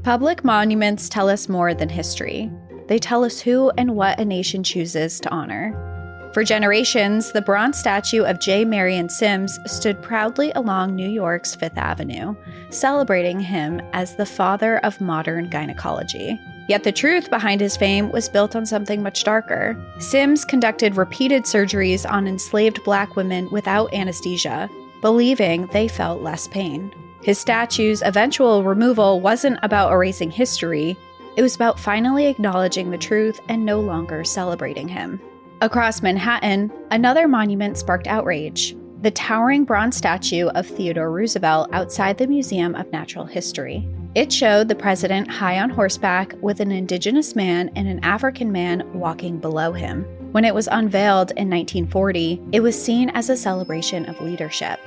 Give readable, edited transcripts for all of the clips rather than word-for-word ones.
Public monuments tell us more than history. They tell us who and what a nation chooses to honor. For generations, the bronze statue of J. Marion Sims stood proudly along New York's Fifth Avenue, celebrating him as the father of modern gynecology. Yet the truth behind his fame was built on something much darker. Sims conducted repeated surgeries on enslaved Black women without anesthesia, believing they felt less pain. His statue's eventual removal wasn't about erasing history, it was about finally acknowledging the truth and no longer celebrating him. Across Manhattan, another monument sparked outrage: the towering bronze statue of Theodore Roosevelt outside the Museum of Natural History. It showed the president high on horseback with an Indigenous man and an African man walking below him. When it was unveiled in 1940, it was seen as a celebration of leadership.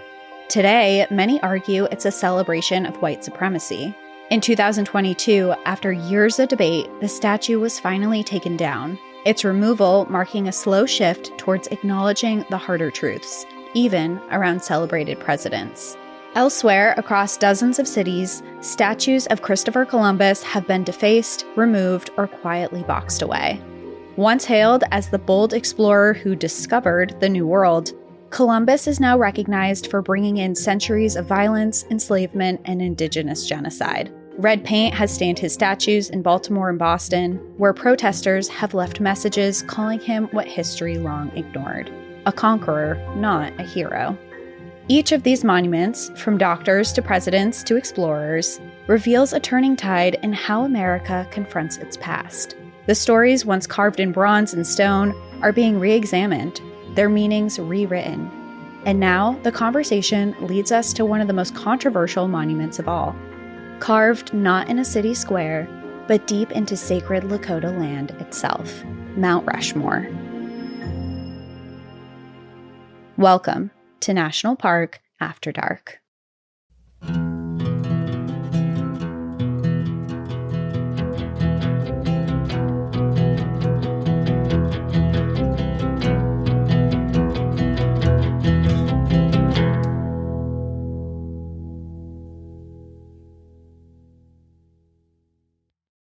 Today, many argue it's a celebration of white supremacy. In 2022, after years of debate, the statue was finally taken down, its removal marking a slow shift towards acknowledging the harder truths, even around celebrated presidents. Elsewhere, across dozens of cities, statues of Christopher Columbus have been defaced, removed, or quietly boxed away. Once hailed as the bold explorer who discovered the New World, Columbus is now recognized for bringing in centuries of violence, enslavement, and Indigenous genocide. Red paint has stained his statues in Baltimore and Boston, where protesters have left messages calling him what history long ignored: a conqueror, not a hero. Each of these monuments, from doctors to presidents to explorers, reveals a turning tide in how America confronts its past. The stories once carved in bronze and stone are being re-examined, their meanings rewritten. And now, the conversation leads us to one of the most controversial monuments of all. Carved not in a city square, but deep into sacred Lakota land itself, Mount Rushmore. Welcome to National Park After Dark.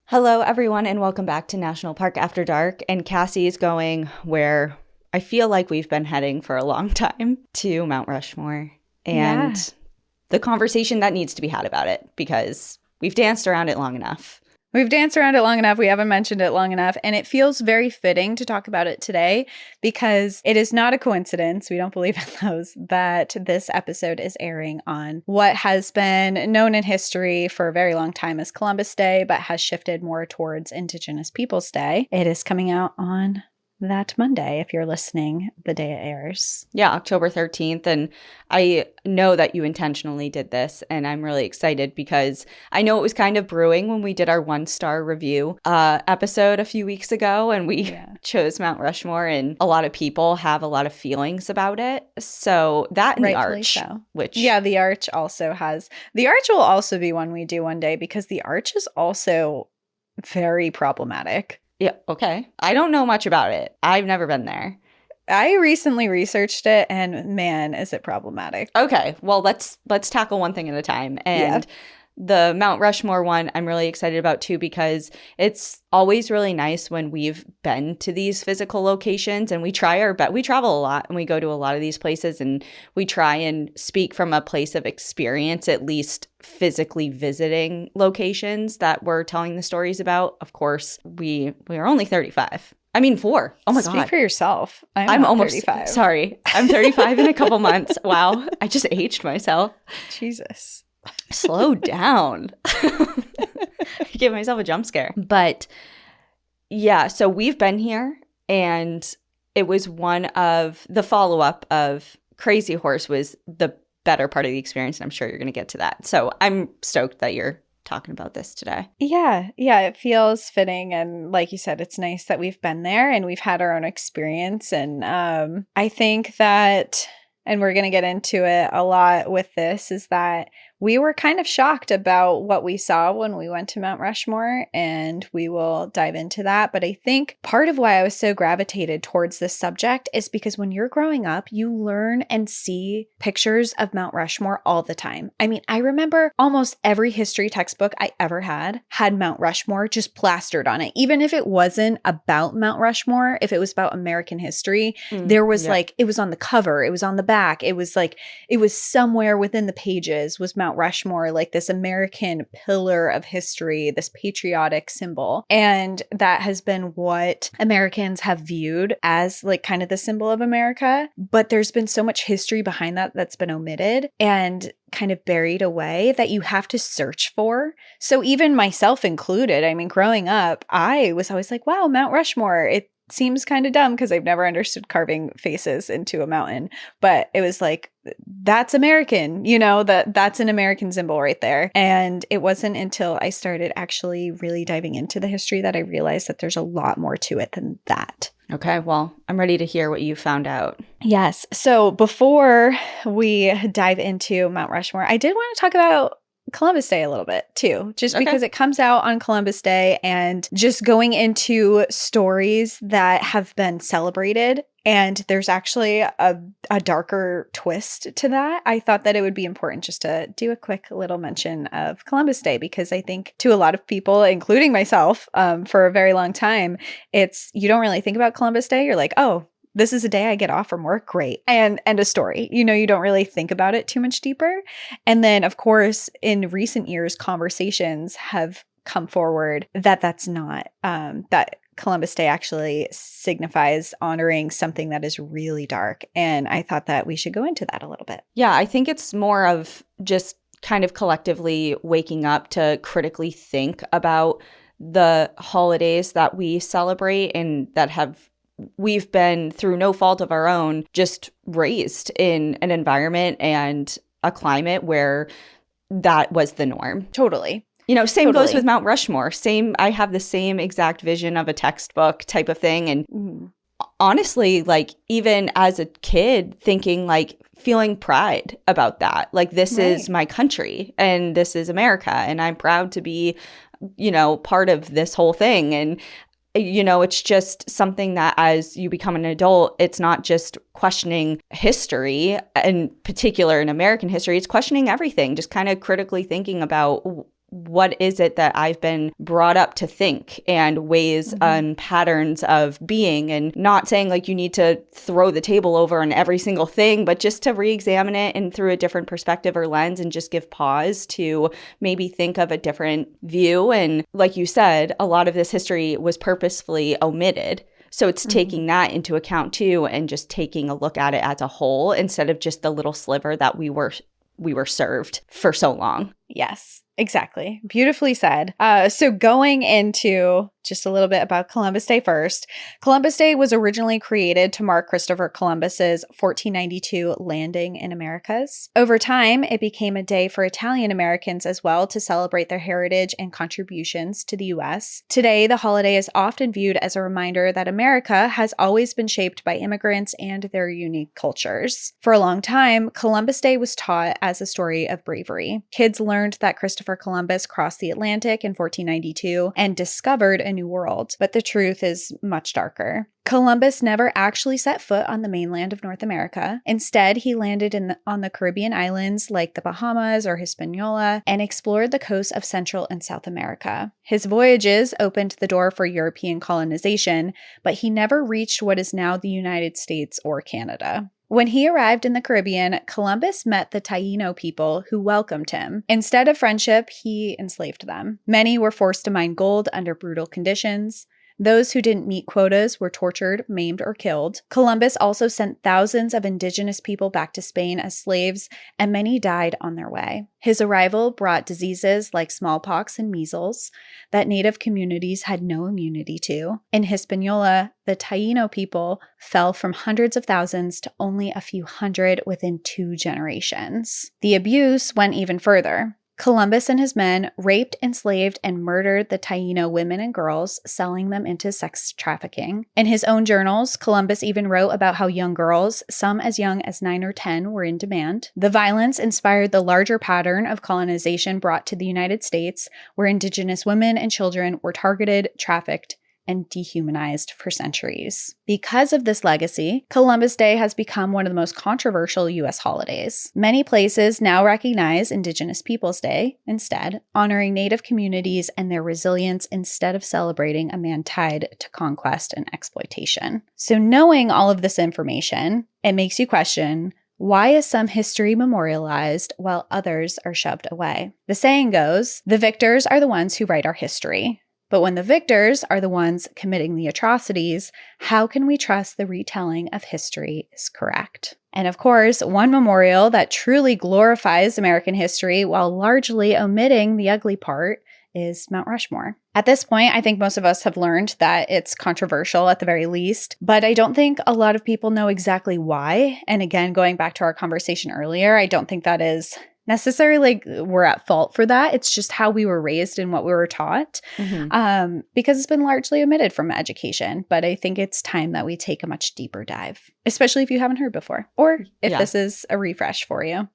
Hello, everyone, and welcome back to National Park After Dark. And Cassie is going where I feel like we've been heading for a long time, to Mount Rushmore. And the conversation that needs to be had about it, because we've danced around it long enough. We've danced around it long enough. We haven't mentioned it long enough. And it feels very fitting to talk about it today because it is not a coincidence, we don't believe in those, that this episode is airing on what has been known in history for a very long time as Columbus Day, but has shifted more towards Indigenous Peoples Day. It is coming out on that Monday, if you're listening the day it airs. Yeah, October 13th. And I know that you intentionally did this, and I'm really excited because I know it was kind of brewing when we did our 1-star review episode a few weeks ago, and we chose Mount Rushmore, and a lot of people have a lot of feelings about it. So that and Rightfully the arch, so. which... Yeah, the arch also has... The arch will also be one we do one day because the arch is also very problematic. Yeah, okay. I don't know much about it. I've never been there. I recently researched it, and man, is it problematic. Okay, well, let's tackle one thing at a time. And the Mount Rushmore one, I'm really excited about too, because it's always really nice when we've been to these physical locations and we try our best. We travel a lot and we go to a lot of these places, and we try and speak from a place of experience, at least physically visiting locations that we're telling the stories about. Of course, we are only 35. I mean, 4. Oh my God. Speak for yourself. I'm almost 35. Sorry. I'm 35 in a couple months. Wow. I just aged myself. Jesus. Slow down. I gave myself a jump scare. But yeah, so we've been here, and it was one of the follow-up of Crazy Horse was the better part of the experience, and I'm sure you're going to get to that. So I'm stoked that you're talking about this today. Yeah, it feels fitting, and like you said, it's nice that we've been there and we've had our own experience. And I think that, and we're going to get into it a lot with this, is that we were kind of shocked about what we saw when we went to Mount Rushmore, and we will dive into that. But I think part of why I was so gravitated towards this subject is because when you're growing up, you learn and see pictures of Mount Rushmore all the time. I mean, I remember almost every history textbook I ever had Mount Rushmore just plastered on it. Even if it wasn't about Mount Rushmore, if it was about American history, there was like, it was on the cover, it was on the back, it was like, it was somewhere within the pages was Mount Rushmore, like this American pillar of history, this patriotic symbol. And that has been what Americans have viewed as like kind of the symbol of America. But there's been so much history behind that that's been omitted and kind of buried away that you have to search for. So even myself included, I mean, growing up, I was always like, wow, Mount Rushmore. It seems kind of dumb because I've never understood carving faces into a mountain, but it was like, that's American, you know, that's an American symbol right there. And it wasn't until I started actually really diving into the history that I realized that there's a lot more to it than that. Okay, well, I'm ready to hear what you found out. Yes. So before we dive into Mount Rushmore, I did want to talk about Columbus Day a little bit too, just because it comes out on Columbus Day, and just going into stories that have been celebrated. And there's actually a darker twist to that. I thought that it would be important just to do a quick little mention of Columbus Day, because I think to a lot of people, including myself, for a very long time, you don't really think about Columbus Day. You're like, oh, this is a day I get off from work. Great. And a story. You know, you don't really think about it too much deeper. And then, of course, in recent years, conversations have come forward that that's not, that Columbus Day actually signifies honoring something that is really dark. And I thought that we should go into that a little bit. Yeah, I think it's more of just kind of collectively waking up to critically think about the holidays that we celebrate and that we've been, through no fault of our own, just raised in an environment and a climate where that was the norm. Totally. You know, same goes with Mount Rushmore. I have the same exact vision of a textbook type of thing. And honestly, like, even as a kid, thinking like, feeling pride about that. Like, this is my country and this is America, and I'm proud to be, you know, part of this whole thing. And you know, it's just something that as you become an adult, it's not just questioning history, in particular in American history, it's questioning everything, just kind of critically thinking about what is it that I've been brought up to think, and ways and patterns of being, and not saying like you need to throw the table over on every single thing, but just to re-examine it and through a different perspective or lens, and just give pause to maybe think of a different view. And like you said, a lot of this history was purposefully omitted. So it's taking that into account too, and just taking a look at it as a whole instead of just the little sliver that we were served for so long. Yes. Exactly. Beautifully said. So going into just a little bit about Columbus Day first. Columbus Day was originally created to mark Christopher Columbus's 1492 landing in Americas. Over time, it became a day for Italian Americans as well to celebrate their heritage and contributions to the U.S. Today, the holiday is often viewed as a reminder that America has always been shaped by immigrants and their unique cultures. For a long time, Columbus Day was taught as a story of bravery. Kids learned that Christopher Columbus crossed the Atlantic in 1492 and discovered a new world, but the truth is much darker. Columbus never actually set foot on the mainland of North America. Instead, he landed on the Caribbean islands like the Bahamas or Hispaniola and explored the coasts of Central and South America. His voyages opened the door for European colonization, but he never reached what is now the United States or Canada. When he arrived in the Caribbean, Columbus met the Taino people who welcomed him. Instead of friendship, he enslaved them. Many were forced to mine gold under brutal conditions. Those who didn't meet quotas were tortured, maimed, or killed. Columbus also sent thousands of indigenous people back to Spain as slaves, and many died on their way. His arrival brought diseases like smallpox and measles that native communities had no immunity to. In Hispaniola, the Taino people fell from hundreds of thousands to only a few hundred within 2 generations. The abuse went even further. Columbus and his men raped, enslaved, and murdered the Taino women and girls, selling them into sex trafficking. In his own journals, Columbus even wrote about how young girls, some as young as 9 or 10, were in demand. The violence inspired the larger pattern of colonization brought to the United States, where Indigenous women and children were targeted, trafficked, and dehumanized for centuries. Because of this legacy, Columbus Day has become one of the most controversial U.S. holidays. Many places now recognize Indigenous Peoples Day instead, honoring Native communities and their resilience instead of celebrating a man tied to conquest and exploitation. So knowing all of this information, it makes you question, why is some history memorialized while others are shoved away? The saying goes, the victors are the ones who write our history. But when the victors are the ones committing the atrocities, how can we trust the retelling of history is correct? And of course, one memorial that truly glorifies American history while largely omitting the ugly part is Mount Rushmore. At this point, I think most of us have learned that it's controversial at the very least, but I don't think a lot of people know exactly why. And again, going back to our conversation earlier, I don't think that is necessarily like we're at fault for that. It's just how we were raised and what we were taught, because it's been largely omitted from education. But I think it's time that we take a much deeper dive, especially if you haven't heard before, or if this is a refresh for you.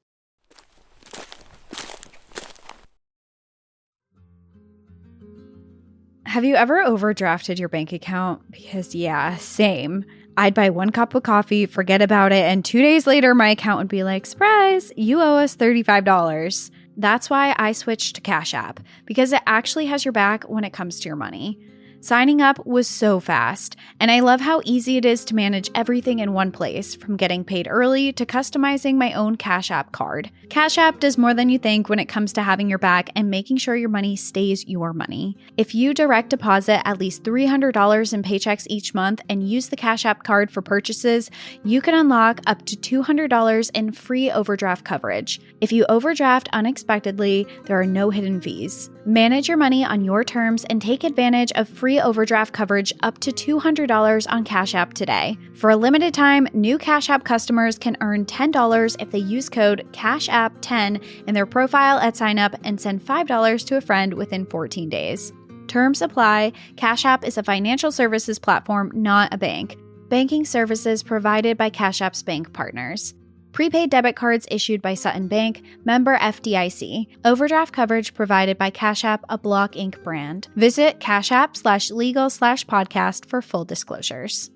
Have you ever overdrafted your bank account? Because yeah, same. I'd buy 1 cup of coffee, forget about it, and 2 days later, my account would be like, surprise, you owe us $35. That's why I switched to Cash App, because it actually has your back when it comes to your money. Signing up was so fast, and I love how easy it is to manage everything in one place, from getting paid early to customizing my own Cash App card. Cash App does more than you think when it comes to having your back and making sure your money stays your money. If you direct deposit at least $300 in paychecks each month and use the Cash App card for purchases, you can unlock up to $200 in free overdraft coverage. If you overdraft unexpectedly, there are no hidden fees. Manage your money on your terms and take advantage of free overdraft coverage up to $200 on Cash App today. For a limited time, new Cash App customers can earn $10 if they use code CASHAPP10 in their profile at sign up and send $5 to a friend within 14 days. Terms apply. Cash App is a financial services platform, not a bank. Banking services provided by Cash App's bank partners. Prepaid debit cards issued by Sutton Bank, member FDIC. Overdraft coverage provided by Cash App, a Block Inc. brand. Visit cashapp.com/legal/podcast for full disclosures.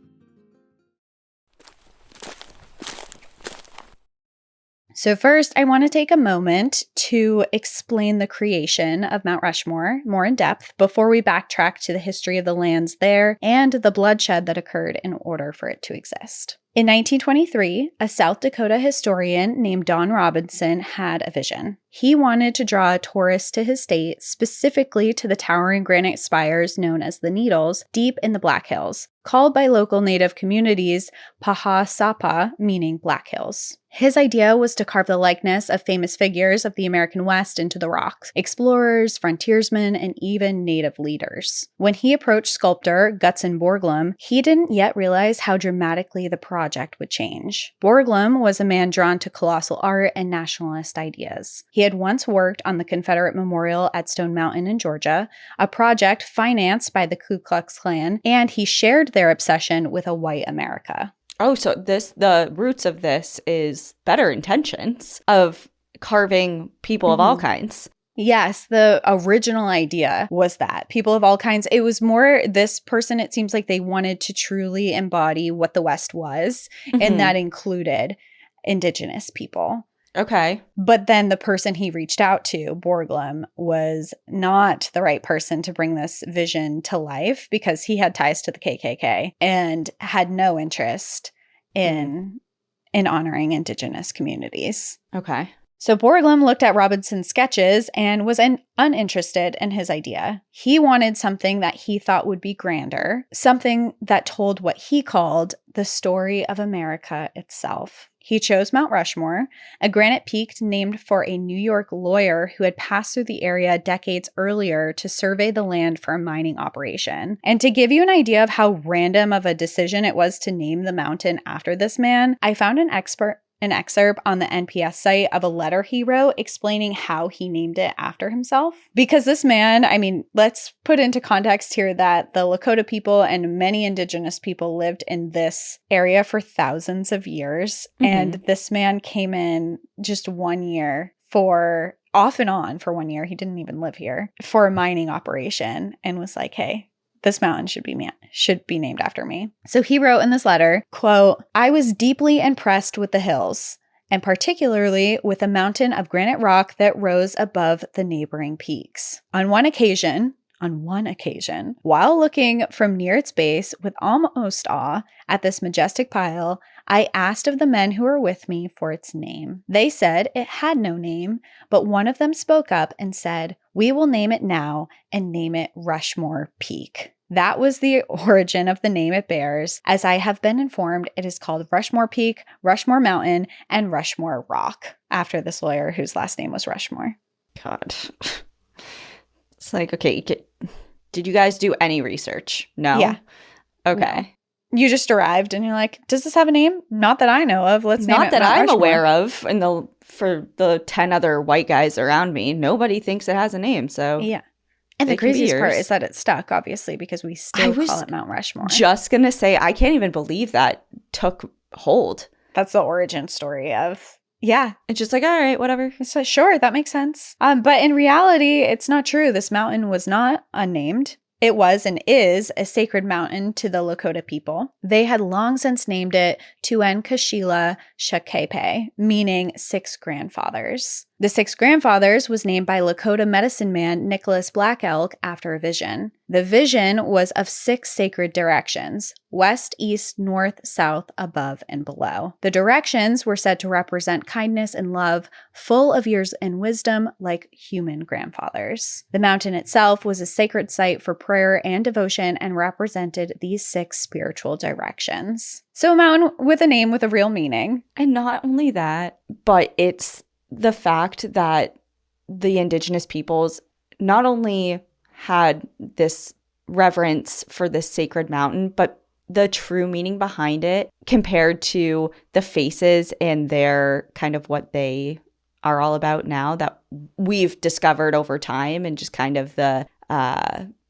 So first, I want to take a moment to explain the creation of Mount Rushmore more in depth before we backtrack to the history of the lands there and the bloodshed that occurred in order for it to exist. In 1923, a South Dakota historian named Don Robinson had a vision. He wanted to draw tourists to his state, specifically to the towering granite spires known as the Needles, deep in the Black Hills, called by local Native communities Paha Sapa, meaning Black Hills. His idea was to carve the likeness of famous figures of the American West into the rocks, explorers, frontiersmen, and even Native leaders. When he approached sculptor Gutzon Borglum, he didn't yet realize how dramatically the project would change. Borglum was a man drawn to colossal art and nationalist ideas. He had once worked on the Confederate Memorial at Stone Mountain in Georgia, a project financed by the Ku Klux Klan, and he shared their obsession with a white America. Oh, so the roots of this is better intentions of carving people of all kinds. Yes, the original idea was that people of all kinds. It was more this person, it seems like they wanted to truly embody what the West was, and that included Indigenous people. Okay. But then the person he reached out to, Borglum, was not the right person to bring this vision to life because he had ties to the KKK and had no interest in honoring Indigenous communities. Okay. So Borglum looked at Robinson's sketches and was uninterested in his idea. He wanted something that he thought would be grander, something that told what he called the story of America itself. He chose Mount Rushmore, a granite peak named for a New York lawyer who had passed through the area decades earlier to survey the land for a mining operation. And to give you an idea of how random of a decision it was to name the mountain after this man, I found an an excerpt on the NPS site of a letter he wrote explaining how he named it after himself. Because this man, I mean, let's put into context here that the Lakota people and many Indigenous people lived in this area for thousands of years. Mm-hmm. And this man came in just 1 year for off and on for 1 year. He didn't even live here for a mining operation and was like, hey, this mountain should be named after me. So he wrote in this letter, quote, I was deeply impressed with the hills, and particularly with a mountain of granite rock that rose above the neighboring peaks. On one occasion, while looking from near its base with almost awe at this majestic pile, I asked of the men who were with me for its name. They said it had no name, but one of them spoke up and said, we will name it now and name it Rushmore Peak. That was the origin of the name it bears. As I have been informed, it is called Rushmore Peak, Rushmore Mountain, and Rushmore Rock, after this lawyer whose last name was Rushmore. God. It's like, okay, did you guys do any research? No? Yeah. Okay. No. You just arrived and you're like, does this have a name? Not that I know of. Let's name it Not that Mount I'm Rushmore. aware of. And for the 10 other white guys around me, nobody thinks it has a name. So yeah. And the craziest part is that it stuck, obviously, because we still call it Mount Rushmore. Just going to say, I can't even believe that took hold. That's the origin story of, yeah. It's just like, all right, whatever. So sure, that makes sense. But in reality, it's not true. This mountain was not unnamed. It was and is a sacred mountain to the Lakota people. They had long since named it Tuenkashila Shakepe, meaning 6 grandfathers. The 6 grandfathers was named by Lakota medicine man Nicholas Black Elk after a vision. The vision was of 6 sacred directions: west, east, north, south, above, and below. The directions were said to represent kindness and love, full of years and wisdom like human grandfathers. The mountain itself was a sacred site for prayer and devotion and represented these 6 spiritual directions. So a mountain with a name with a real meaning. And not only that, but it's the fact that the Indigenous peoples not only had this reverence for this sacred mountain, but the true meaning behind it compared to the faces and their kind of what they are all about now that we've discovered over time, and just kind of the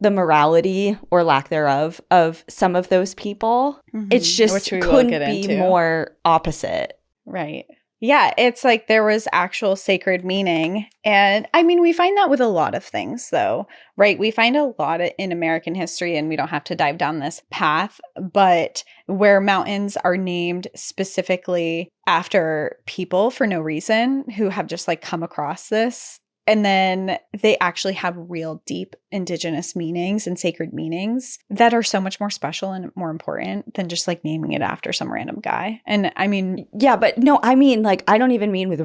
morality or lack thereof of some of those people. Mm-hmm. It's just couldn't be more opposite. Right. Yeah, it's like there was actual sacred meaning. And I mean, we find that with a lot of things, though, right? We find a lot in American history, and we don't have to dive down this path, but where mountains are named specifically after people for no reason who have just like come across this. And then they actually have real deep Indigenous meanings and sacred meanings that are so much more special and more important than just like naming it after some random guy. And I mean, yeah, but no, I mean, like, I don't even mean with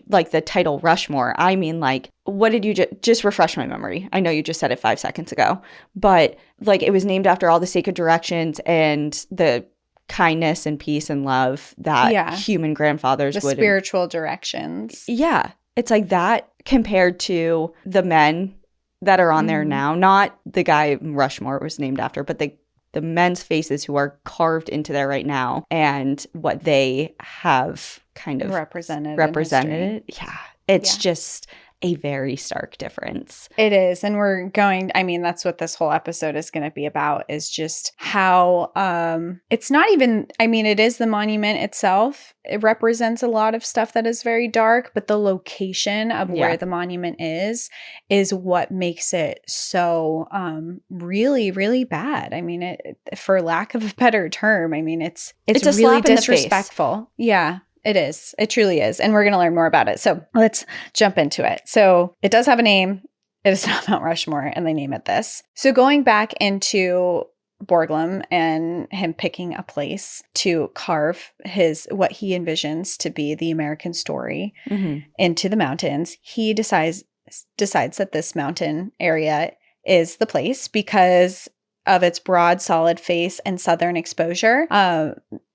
like the title Rushmore. I mean, like, what did you just refresh my memory? I know you just said it 5 seconds ago, but like it was named after all the sacred directions and the kindness and peace and love that human grandfathers would. The spiritual directions. Yeah. It's like that compared to the men that are on there now, not the guy Rushmore was named after, but the men's faces who are carved into there right now and what they have kind of represented it. Yeah. It's just a very stark difference. It is. And that's what this whole episode is going to be about, is just how it's not even, it is the monument itself. It represents a lot of stuff that is very dark, but the location of where the monument is what makes it so really, really bad. I mean, for lack of a better term, it's really disrespectful. Yeah. It is. It truly is. And we're going to learn more about it. So let's jump into it. So it does have a name. It is not Mount Rushmore, and they name it this. So going back into Borglum and him picking a place to carve what he envisions to be the American story into the mountains, he decides that this mountain area is the place because of its broad, solid face and southern exposure.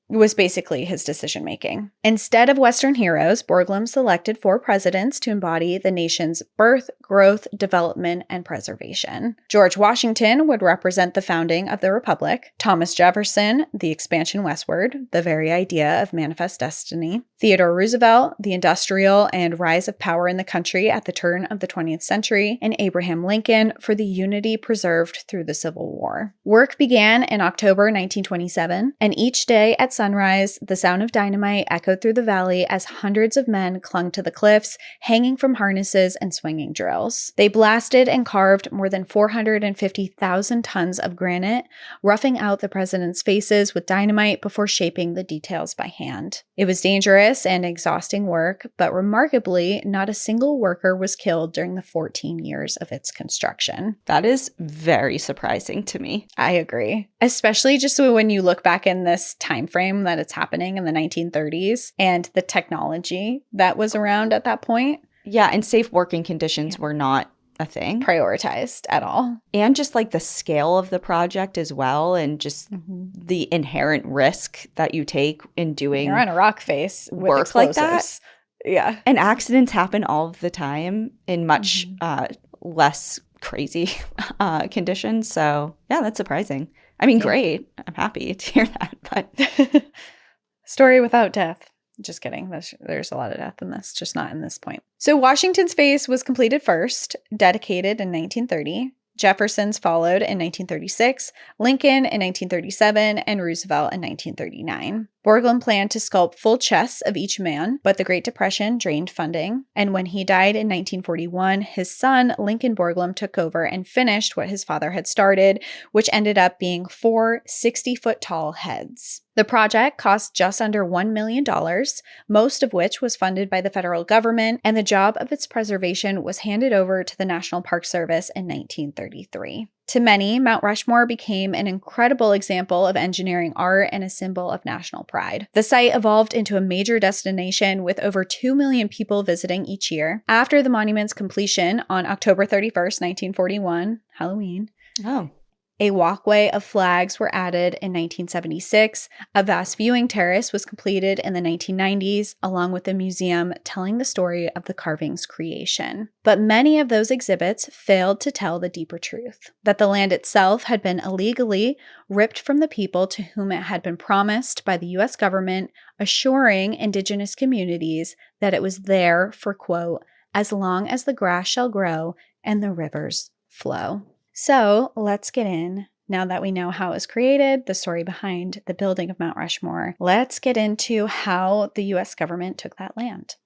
was basically his decision-making. Instead of Western heroes, Borglum selected 4 presidents to embody the nation's birth, growth, development, and preservation. George Washington would represent the founding of the Republic, Thomas Jefferson, the expansion westward, the very idea of manifest destiny, Theodore Roosevelt, the industrial and rise of power in the country at the turn of the 20th century, and Abraham Lincoln for the unity preserved through the Civil War. Work began in October 1927, and each day at sunrise, the sound of dynamite echoed through the valley as hundreds of men clung to the cliffs, hanging from harnesses and swinging drills. They blasted and carved more than 450,000 tons of granite, roughing out the president's faces with dynamite before shaping the details by hand. It was dangerous and exhausting work, but remarkably, not a single worker was killed during the 14 years of its construction. That is very surprising to me. I agree. Especially just when you look back in this time frame that it's happening in the 1930s and the technology that was around at that point. Yeah, and safe working conditions were not a thing. Prioritized at all. And just like the scale of the project as well, and just the inherent risk that you take in doing You're on a rock face with work explosives. like that. Yeah. And accidents happen all of the time in much less crazy conditions. So yeah, that's surprising. I mean, great. I'm happy to hear that. But story without death. Just kidding. There's a lot of death in this, just not in this point. So Washington's face was completed first, dedicated in 1930. Jefferson's followed in 1936, Lincoln in 1937, and Roosevelt in 1939. Borglum planned to sculpt full chests of each man, but the Great Depression drained funding, and when he died in 1941, his son, Lincoln Borglum, took over and finished what his father had started, which ended up being 4 60-foot-tall heads. The project cost just under $1 million, most of which was funded by the federal government, and the job of its preservation was handed over to the National Park Service in 1933. To many, Mount Rushmore became an incredible example of engineering art and a symbol of national pride. The site evolved into a major destination with over 2 million people visiting each year. After the monument's completion on October 31st, 1941, Halloween, a walkway of flags were added in 1976. A vast viewing terrace was completed in the 1990s, along with a museum telling the story of the carving's creation. But many of those exhibits failed to tell the deeper truth, that the land itself had been illegally ripped from the people to whom it had been promised by the U.S. government, assuring Indigenous communities that it was there for, quote, as long as the grass shall grow and the rivers flow. So let's get in. Now that we know how it was created, the story behind the building of Mount Rushmore, let's get into how the U.S. government took that land.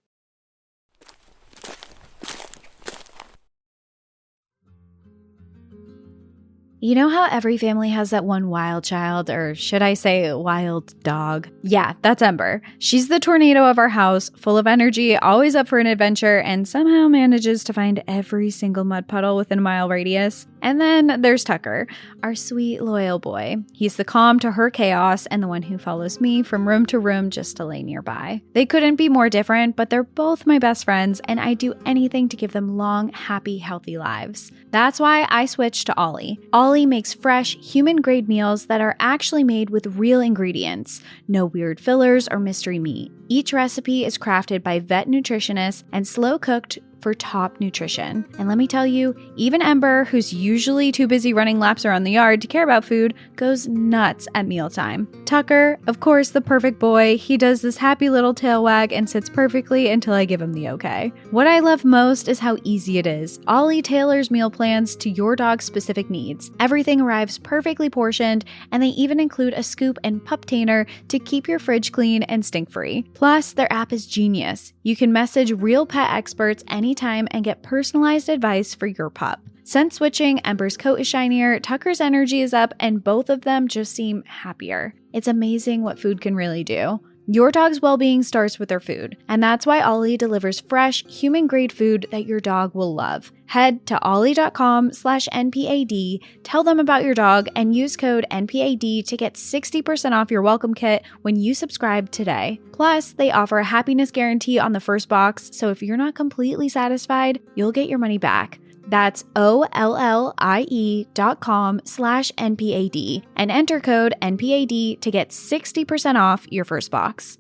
You know how every family has that one wild child, or should I say wild dog? Yeah, that's Ember. She's the tornado of our house, full of energy, always up for an adventure, and somehow manages to find every single mud puddle within a mile radius. And then there's Tucker, our sweet, loyal boy. He's the calm to her chaos and the one who follows me from room to room just to lay nearby. They couldn't be more different, but they're both my best friends, and I'd do anything to give them long, happy, healthy lives. That's why I switched to Ollie. Ollie makes fresh, human-grade meals that are actually made with real ingredients. No weird fillers or mystery meat. Each recipe is crafted by vet nutritionists and slow-cooked for top nutrition. And let me tell you, even Ember, who's usually too busy running laps around the yard to care about food, goes nuts at mealtime. Tucker, of course, the perfect boy, he does this happy little tail wag and sits perfectly until I give him the okay. What I love most is how easy it is. Ollie tailors meal plans to your dog's specific needs. Everything arrives perfectly portioned, and they even include a scoop and pup tainer to keep your fridge clean and stink-free. Plus, their app is genius. You can message real pet experts anytime and get personalized advice for your pup. Since switching, Ember's coat is shinier, Tucker's energy is up, and both of them just seem happier. It's amazing what food can really do. Your dog's well-being starts with their food, and that's why Ollie delivers fresh, human-grade food that your dog will love. Head to ollie.com/NPAD, tell them about your dog, and use code NPAD to get 60% off your welcome kit when you subscribe today. Plus, they offer a happiness guarantee on the first box, so if you're not completely satisfied, you'll get your money back. That's OLLIE.com/NPAD and enter code NPAD to get 60% off your first box.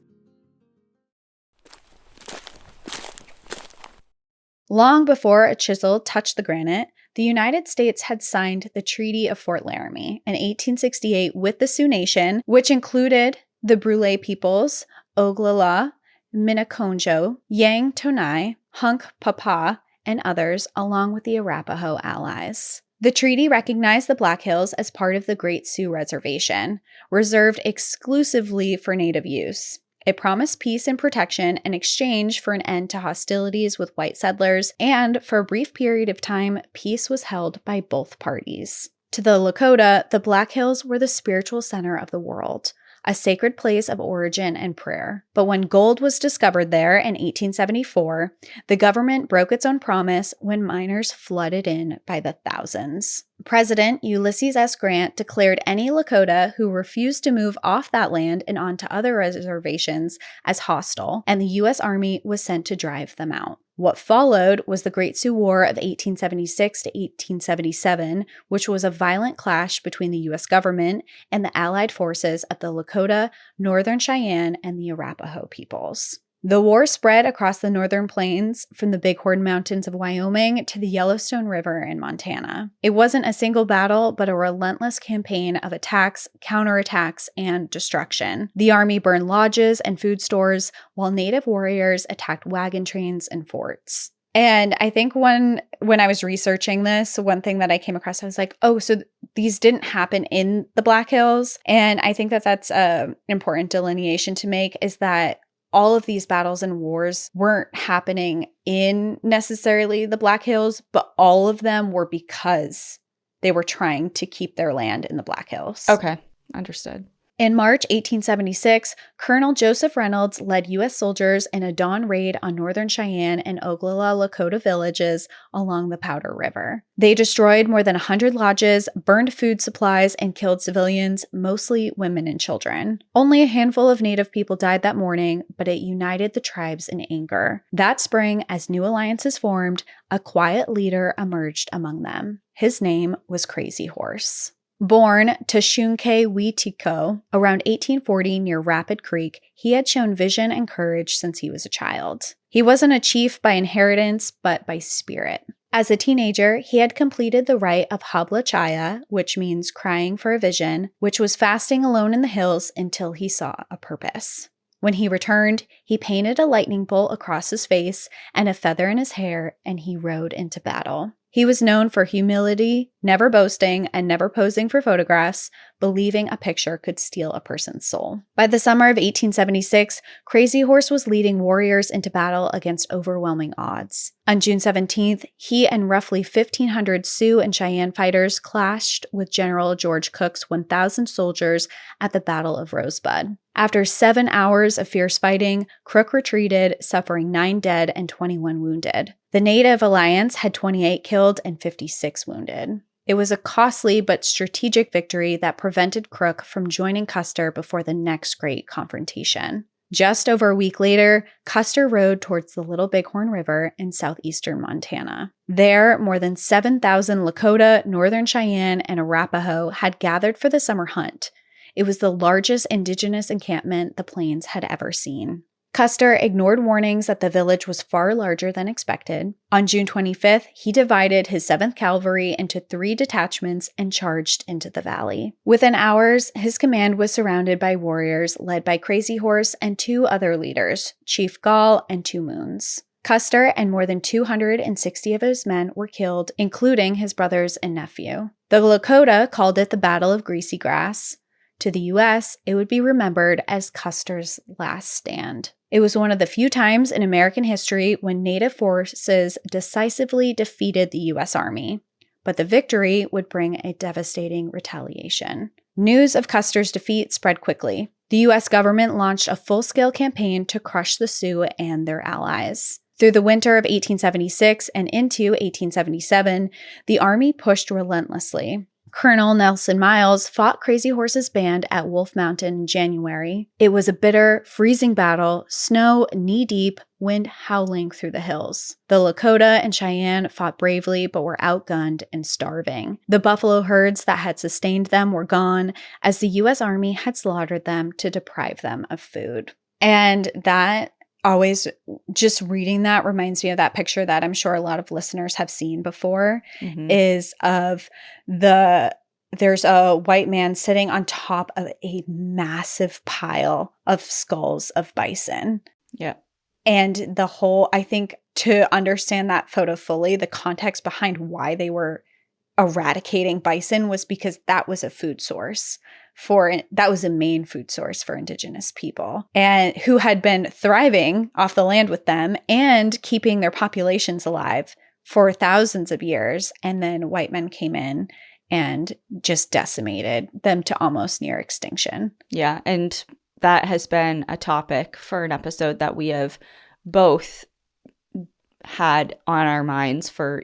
Long before a chisel touched the granite, the United States had signed the Treaty of Fort Laramie in 1868 with the Sioux Nation, which included the Brule peoples, Oglala, Minneconjo, Yang Tonai, Hunk Papa, and others, along with the Arapaho allies. The treaty recognized the Black Hills as part of the Great Sioux Reservation, reserved exclusively for Native use. It promised peace and protection in exchange for an end to hostilities with white settlers, and for a brief period of time, peace was held by both parties. To the Lakota, the Black Hills were the spiritual center of the world, a sacred place of origin and prayer. But when gold was discovered there in 1874, the government broke its own promise when miners flooded in by the thousands. President Ulysses S. Grant declared any Lakota who refused to move off that land and onto other reservations as hostile, and the U.S. Army was sent to drive them out. What followed was the Great Sioux War of 1876 to 1877, which was a violent clash between the U.S. government and the allied forces of the Lakota, Northern Cheyenne, and the Arapaho peoples. The war spread across the northern plains from the Bighorn Mountains of Wyoming to the Yellowstone River in Montana. It wasn't a single battle, but a relentless campaign of attacks, counterattacks, and destruction. The army burned lodges and food stores, while Native warriors attacked wagon trains and forts. And I think when I was researching this, one thing that I came across, I was like, oh, so these didn't happen in the Black Hills. And I think that that's an important delineation to make, is that all of these battles and wars weren't happening in necessarily the Black Hills, but all of them were because they were trying to keep their land in the Black Hills. Okay, understood. In March 1876, Colonel Joseph Reynolds led U.S. soldiers in a dawn raid on Northern Cheyenne and Oglala Lakota villages along the Powder River. They destroyed more than 100 lodges, burned food supplies, and killed civilians, mostly women and children. Only a handful of Native people died that morning, but it united the tribes in anger. That spring, as new alliances formed, a quiet leader emerged among them. His name was Crazy Horse. Born Tashunke Wetiko around 1840 near Rapid Creek, he had shown vision and courage since he was a child. He wasn't a chief by inheritance, but by spirit. As a teenager, he had completed the rite of Habla Chaya, which means crying for a vision, which was fasting alone in the hills until he saw a purpose. When he returned, he painted a lightning bolt across his face and a feather in his hair, and he rode into battle. He was known for humility, never boasting, and never posing for photographs, believing a picture could steal a person's soul. By the summer of 1876, Crazy Horse was leading warriors into battle against overwhelming odds. On June 17th, he and roughly 1,500 Sioux and Cheyenne fighters clashed with General George Cook's 1,000 soldiers at the Battle of Rosebud. After 7 hours of fierce fighting, Crook retreated, suffering 9 dead and 21 wounded. The Native Alliance had 28 killed and 56 wounded. It was a costly but strategic victory that prevented Crook from joining Custer before the next great confrontation. Just over a week later, Custer rode towards the Little Bighorn River in southeastern Montana. There, more than 7,000 Lakota, Northern Cheyenne, and Arapaho had gathered for the summer hunt. It was the largest Indigenous encampment the plains had ever seen. Custer ignored warnings that the village was far larger than expected. On June 25th, he divided his 7th Cavalry into 3 detachments and charged into the valley. Within hours, his command was surrounded by warriors led by Crazy Horse and 2 other leaders, Chief Gall and 2 Moons. Custer and more than 260 of his men were killed, including his brothers and nephew. The Lakota called it the Battle of Greasy Grass. To the U.S., it would be remembered as Custer's last stand. It was one of the few times in American history when Native forces decisively defeated the U.S. Army. But the victory would bring a devastating retaliation. News of Custer's defeat spread quickly. The U.S. government launched a full-scale campaign to crush the Sioux and their allies. Through the winter of 1876 and into 1877, the Army pushed relentlessly. Colonel Nelson Miles fought Crazy Horse's band at Wolf Mountain in January. It was a bitter, freezing battle, snow knee-deep, wind howling through the hills. The Lakota and Cheyenne fought bravely but were outgunned and starving. The buffalo herds that had sustained them were gone, as the U.S. Army had slaughtered them to deprive them of food. And that always, just reading that reminds me of that picture that I'm sure a lot of listeners have seen before, is of there's a white man sitting on top of a massive pile of skulls of bison. Yeah. And I think to understand that photo fully, the context behind why they were eradicating bison was because that was a food source that was a main food source for Indigenous people, and who had been thriving off the land with them and keeping their populations alive for thousands of years. And then white men came in and just decimated them to almost near extinction. Yeah. And that has been a topic for an episode that we have both had on our minds for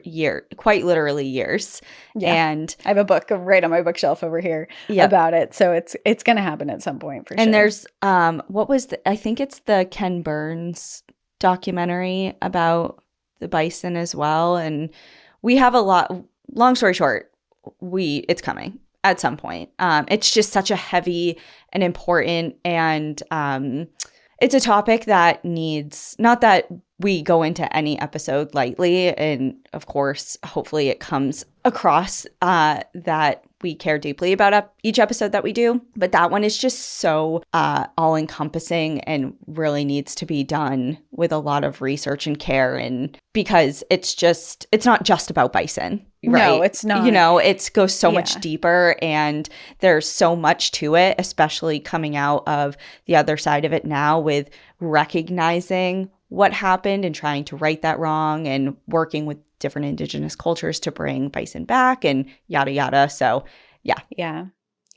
quite literally years. Yeah. And I have a book right on my bookshelf over here about it. So it's going to happen at some point for sure. And there's, I think it's the Ken Burns documentary about the bison as well. And we have long story short, it's coming at some point. It's just such a heavy and important, and it's a topic that needs, not that we go into any episode lightly, and of course, hopefully it comes across that we care deeply about each episode that we do. But that one is just so all-encompassing and really needs to be done with a lot of research and care, and because it's not just about bison, right? No, it's not. It goes so much deeper, and there's so much to it, especially coming out of the other side of it now with recognizing what happened and trying to right that wrong and working with different Indigenous cultures to bring bison back and yada, yada. So, yeah. Yeah.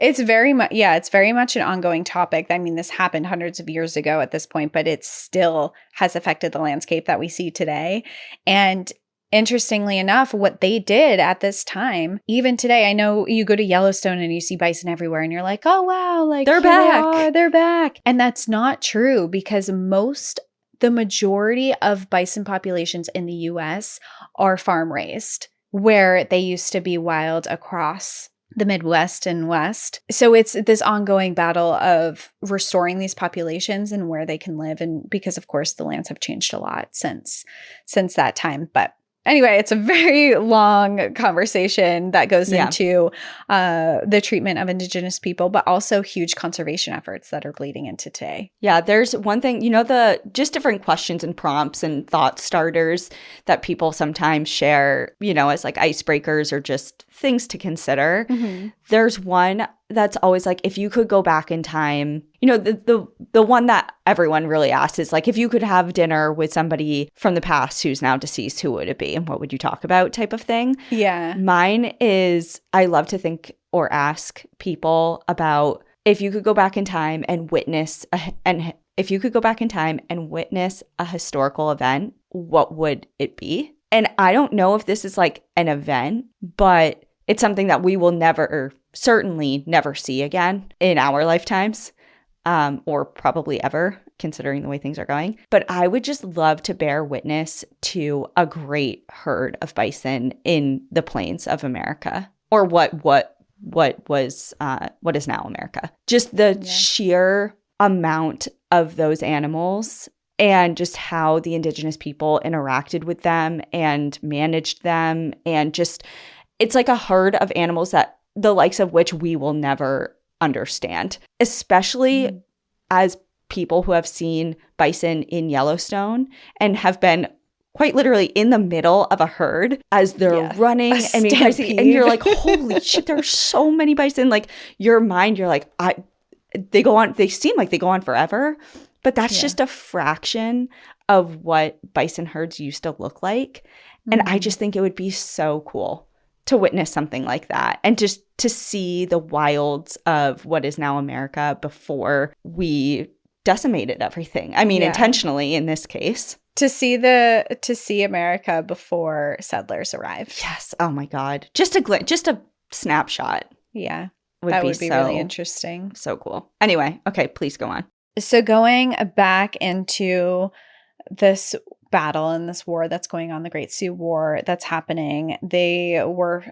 It's very much an ongoing topic. I mean, this happened hundreds of years ago at this point, but it still has affected the landscape that we see today. And interestingly enough, what they did at this time, even today, I know you go to Yellowstone and you see bison everywhere and you're like, oh, wow, like they're back. They're back. And that's not true, because the majority of bison populations in the US are farm raised, where they used to be wild across the Midwest and West. So it's this ongoing battle of restoring these populations and where they can live. And because, of course, the lands have changed a lot since that time. But anyway, it's a very long conversation that goes into the treatment of Indigenous people, but also huge conservation efforts that are bleeding into today. Yeah, there's one thing, just different questions and prompts and thought starters that people sometimes share, as like icebreakers or just things to consider. Mm-hmm. There's one that's always like, if you could go back in time, the one that everyone really asks is like, if you could have dinner with somebody from the past who's now deceased, who would it be and what would you talk about, type of thing. Yeah. Mine is, I love to think or ask people about, if you could go back in time and witness a historical event, what would it be? And I don't know if this is like an event, but it's something that we will certainly never see again in our lifetimes, or probably ever, considering the way things are going. But I would just love to bear witness to a great herd of bison in the plains of America, or what is now America. Just the sheer amount of those animals, and just how the Indigenous people interacted with them and managed them, and just, it's like a herd of animals that the likes of which we will never understand, especially as people who have seen bison in Yellowstone and have been quite literally in the middle of a herd as they're running and being crazy. And you're like, holy shit, there's so many bison. Like, your mind, you're like, they seem like they go on forever, but that's just a fraction of what bison herds used to look like. And I just think it would be so cool to witness something like that, and just to see the wilds of what is now America before we decimated everything. I mean, intentionally in this case. To see America before settlers arrived. Yes. Oh my God. Just a snapshot. Yeah. Would That be would be really interesting. So cool. Anyway, okay, please go on. So going back into this battle and this war that's going on, the Great Sioux War that's happening, they were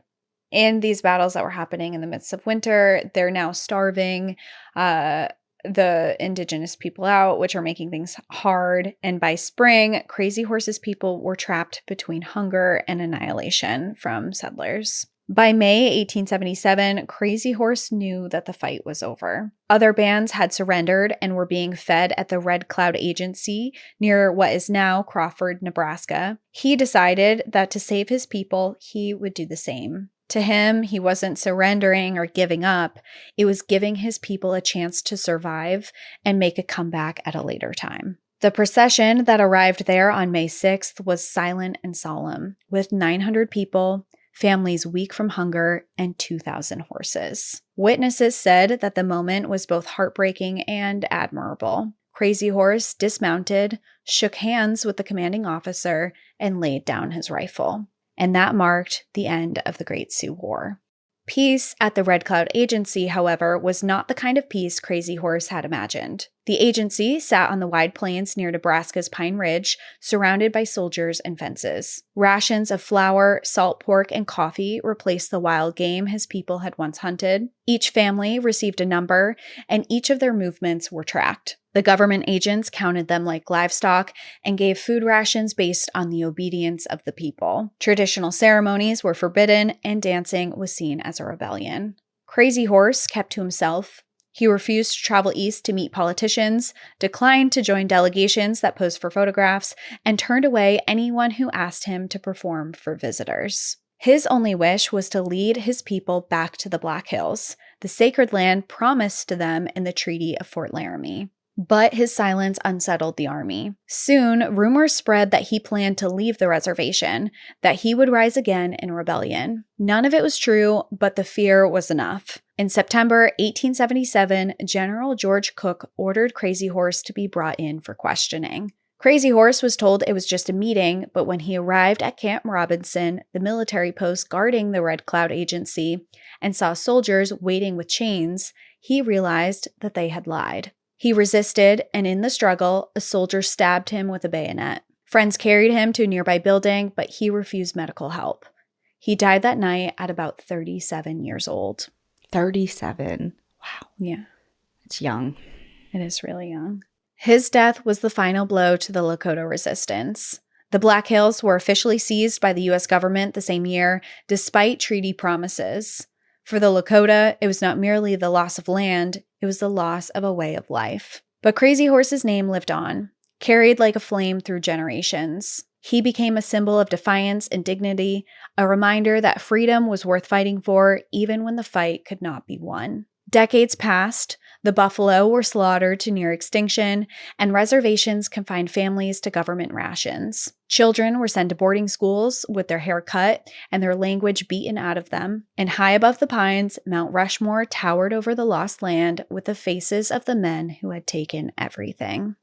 in these battles that were happening in the midst of winter. They're now starving the Indigenous people out, which are making things hard. And by spring, Crazy Horse's people were trapped between hunger and annihilation from settlers. By May 1877, Crazy Horse knew that the fight was over. Other bands had surrendered and were being fed at the Red Cloud Agency near what is now Crawford, Nebraska. He decided that to save his people, he would do the same. To him, he wasn't surrendering or giving up. It was giving his people a chance to survive and make a comeback at a later time. The procession that arrived there on May 6th was silent and solemn, with 900 people, families weak from hunger, and 2,000 horses. Witnesses said that the moment was both heartbreaking and admirable. Crazy Horse dismounted, shook hands with the commanding officer, and laid down his rifle. And that marked the end of the Great Sioux War. Peace at the Red Cloud Agency, however, was not the kind of peace Crazy Horse had imagined. The agency sat on the wide plains near Nebraska's Pine Ridge, surrounded by soldiers and fences. Rations of flour, salt pork, and coffee replaced the wild game his people had once hunted. Each family received a number, and each of their movements were tracked. The government agents counted them like livestock and gave food rations based on the obedience of the people. Traditional ceremonies were forbidden, and dancing was seen as a rebellion. Crazy Horse kept to himself. He refused to travel east to meet politicians, declined to join delegations that posed for photographs, and turned away anyone who asked him to perform for visitors. His only wish was to lead his people back to the Black Hills, the sacred land promised to them in the Treaty of Fort Laramie. But his silence unsettled the army. Soon, rumors spread that he planned to leave the reservation, that he would rise again in rebellion. None of it was true, but the fear was enough. In September 1877, General George Cooke ordered Crazy Horse to be brought in for questioning. Crazy Horse was told it was just a meeting, but when he arrived at Camp Robinson, the military post guarding the Red Cloud Agency, and saw soldiers waiting with chains, he realized that they had lied. He resisted, and in the struggle, a soldier stabbed him with a bayonet. Friends carried him to a nearby building, but he refused medical help. He died that night at about 37 years old. 37. Wow. Yeah. It's young. It is really young. His death was the final blow to the Lakota resistance. The Black Hills were officially seized by the U.S. government the same year, despite treaty promises. For the Lakota, it was not merely the loss of land, it was the loss of a way of life. But Crazy Horse's name lived on, carried like a flame through generations. He became a symbol of defiance and dignity, a reminder that freedom was worth fighting for, even when the fight could not be won. Decades passed, the buffalo were slaughtered to near extinction, and reservations confined families to government rations. Children were sent to boarding schools with their hair cut and their language beaten out of them. And high above the pines, Mount Rushmore towered over the lost land with the faces of the men who had taken everything.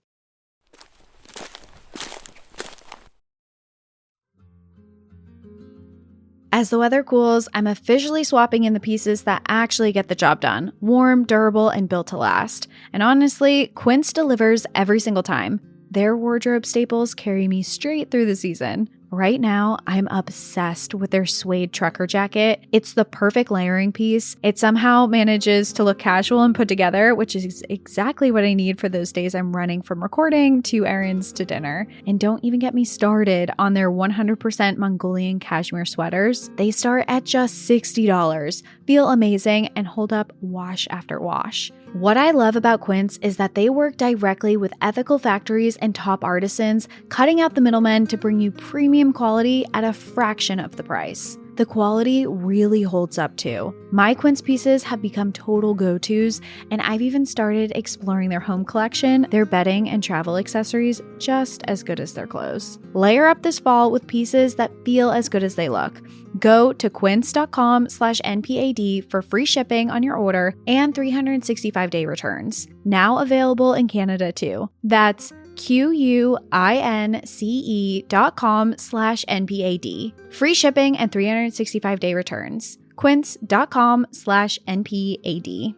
As the weather cools, I'm officially swapping in the pieces that actually get the job done. Warm, durable, and built to last. And honestly, Quince delivers every single time. Their wardrobe staples carry me straight through the season. Right now, I'm obsessed with their suede trucker jacket. It's the perfect layering piece. It somehow manages to look casual and put together, which is exactly what I need for those days I'm running from recording to errands to dinner. And don't even get me started on their 100% Mongolian cashmere sweaters. They start at just $60, feel amazing, and hold up wash after wash. What I love about Quince is that they work directly with ethical factories and top artisans, cutting out the middlemen to bring you premium quality at a fraction of the price. The quality really holds up too. My Quince pieces have become total go-tos, and I've even started exploring their home collection, their bedding and travel accessories just as good as their clothes. Layer up this fall with pieces that feel as good as they look. Go to quince.com/NPAD for free shipping on your order and 365-day returns. Now available in Canada too. That's QUINCE.com/NPAD. Free shipping and 365-day returns. quince.com/NPAD.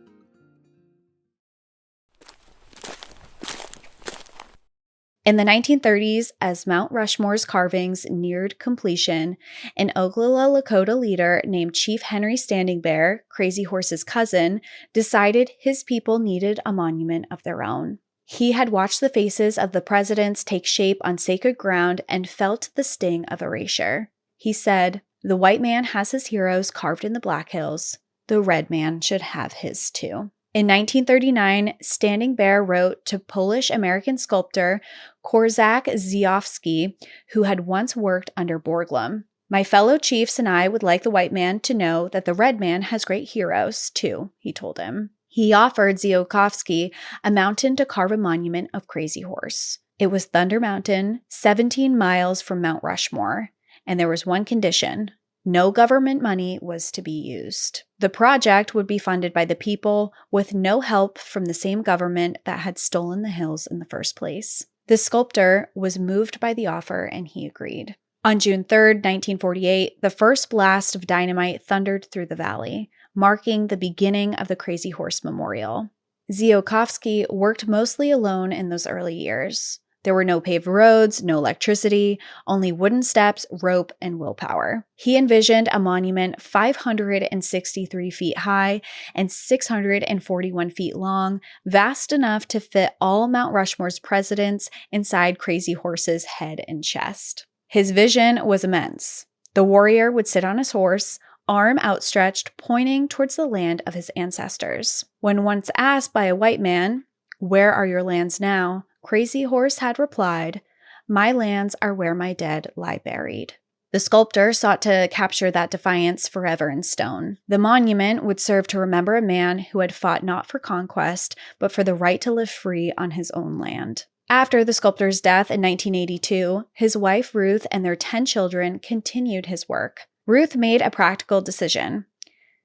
In the 1930s, as Mount Rushmore's carvings neared completion, an Oglala Lakota leader named Chief Henry Standing Bear, Crazy Horse's cousin, decided his people needed a monument of their own. He had watched the faces of the presidents take shape on sacred ground and felt the sting of erasure. He said, "The white man has his heroes carved in the Black Hills. The red man should have his too." In 1939, Standing Bear wrote to Polish-American sculptor Korzak Ziofsky, who had once worked under Borglum. "My fellow chiefs and I would like the white man to know that the red man has great heroes, too," he told him. He offered Ziofsky a mountain to carve a monument of Crazy Horse. It was Thunder Mountain, 17 miles from Mount Rushmore, and there was one condition. No government money was to be used. The project would be funded by the people with no help from the same government that had stolen the hills in the first place. The sculptor was moved by the offer and he agreed. On June 3rd, 1948, the first blast of dynamite thundered through the valley, marking the beginning of the Crazy Horse Memorial. Ziofsky worked mostly alone in those early years. There were no paved roads, no electricity, only wooden steps, rope, and willpower. He envisioned a monument 563 feet high and 641 feet long, vast enough to fit all Mount Rushmore's presidents inside Crazy Horse's head and chest. His vision was immense. The warrior would sit on his horse, arm outstretched, pointing towards the land of his ancestors. When once asked by a white man, "Where are your lands now?" Crazy Horse had replied, "My lands are where my dead lie buried." The sculptor sought to capture that defiance forever in stone. The monument would serve to remember a man who had fought not for conquest, but for the right to live free on his own land. After the sculptor's death in 1982, his wife Ruth and their 10 children continued his work. Ruth made a practical decision: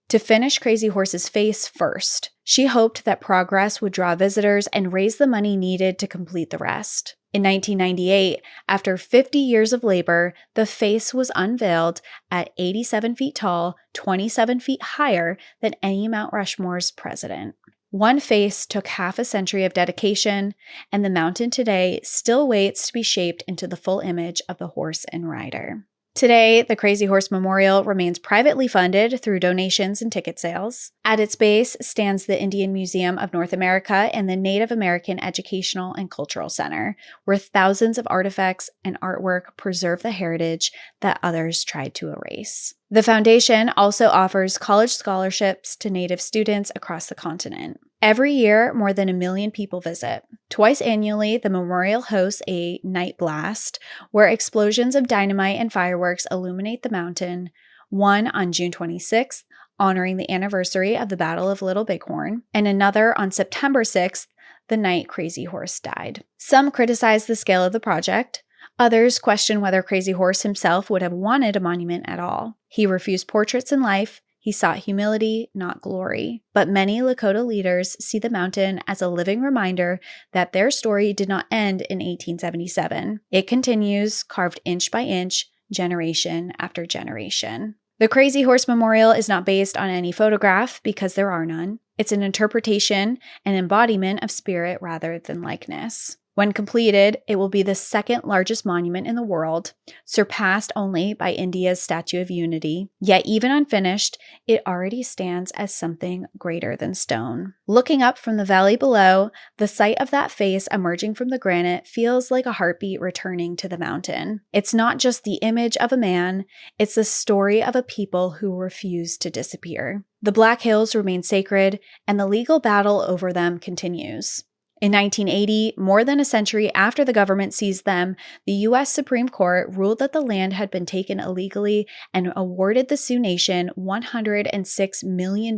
to finish Crazy Horse's face first. She hoped that progress would draw visitors and raise the money needed to complete the rest. In 1998, after 50 years of labor, the face was unveiled at 87 feet tall, 27 feet higher than any Mount Rushmore's president. One face took half a century of dedication, and the mountain today still waits to be shaped into the full image of the horse and rider. Today, the Crazy Horse Memorial remains privately funded through donations and ticket sales. At its base stands the Indian Museum of North America and the Native American Educational and Cultural Center, where thousands of artifacts and artwork preserve the heritage that others tried to erase. The foundation also offers college scholarships to Native students across the continent. Every year, more than 1 million people visit. Twice annually, the memorial hosts a night blast where explosions of dynamite and fireworks illuminate the mountain, one on June 26th, honoring the anniversary of the Battle of Little Bighorn, and another on September 6th, the night Crazy Horse died. Some criticize the scale of the project. Others question whether Crazy Horse himself would have wanted a monument at all. He refused portraits in life. He sought humility, not glory. But many Lakota leaders see the mountain as a living reminder that their story did not end in 1877. It continues, carved inch by inch, generation after generation. The Crazy Horse Memorial is not based on any photograph because there are none. It's an interpretation, an embodiment of spirit rather than likeness. When completed, it will be the second largest monument in the world, surpassed only by India's Statue of Unity. Yet even unfinished, it already stands as something greater than stone. Looking up from the valley below, the sight of that face emerging from the granite feels like a heartbeat returning to the mountain. It's not just the image of a man, it's the story of a people who refuse to disappear. The Black Hills remain sacred, and the legal battle over them continues. In 1980, more than a century after the government seized them, the U.S. Supreme Court ruled that the land had been taken illegally and awarded the Sioux Nation $106 million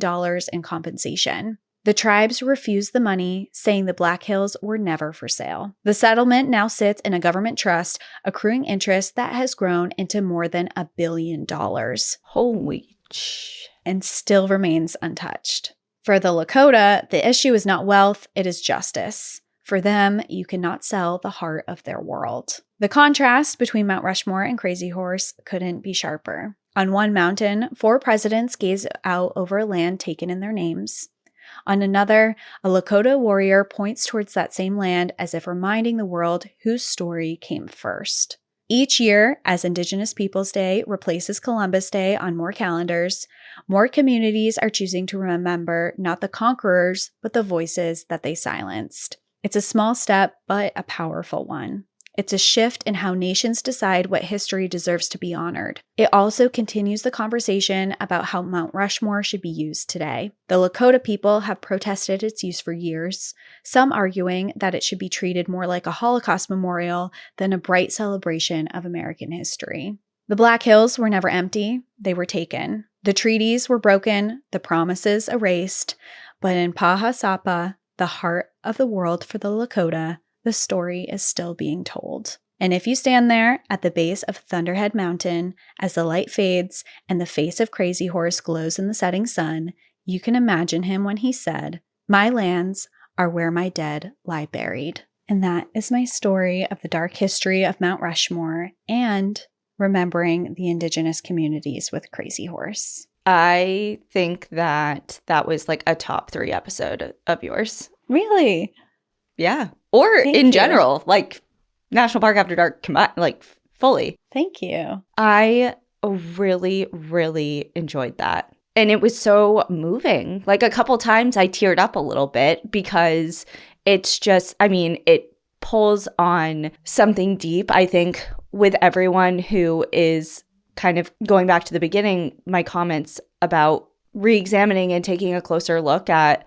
in compensation. The tribes refused the money, saying the Black Hills were never for sale. The settlement now sits in a government trust, accruing interest that has grown into more than $1 billion. Holy sh! And still remains untouched. For the Lakota, the issue is not wealth, it is justice. For them, you cannot sell the heart of their world. The contrast between Mount Rushmore and Crazy Horse couldn't be sharper. On one mountain, 4 presidents gaze out over land taken in their names. On another, a Lakota warrior points towards that same land as if reminding the world whose story came first. Each year, as Indigenous Peoples Day replaces Columbus Day on more calendars, more communities are choosing to remember not the conquerors, but the voices that they silenced. It's a small step, but a powerful one. It's a shift in how nations decide what history deserves to be honored. It also continues the conversation about how Mount Rushmore should be used today. The Lakota people have protested its use for years, some arguing that it should be treated more like a Holocaust memorial than a bright celebration of American history. The Black Hills were never empty, they were taken. The treaties were broken, the promises erased, but in Pahasapa, the heart of the world for the Lakota, the story is still being told. And if you stand there at the base of Thunderhead Mountain as the light fades and the face of Crazy Horse glows in the setting sun, you can imagine him when he said, "My lands are where my dead lie buried." And that is my story of the dark history of Mount Rushmore and remembering the Indigenous communities with Crazy Horse. I think that was like a top 3 episode of yours. Really? Yeah. Or Thank in you. general, like National Park After Dark, like fully. Thank you. I really, really enjoyed that. And it was so moving. Like a couple times I teared up a little bit because it's just, I mean, it pulls on something deep, I think, with everyone who is kind of going back to the beginning, my comments about re-examining and taking a closer look at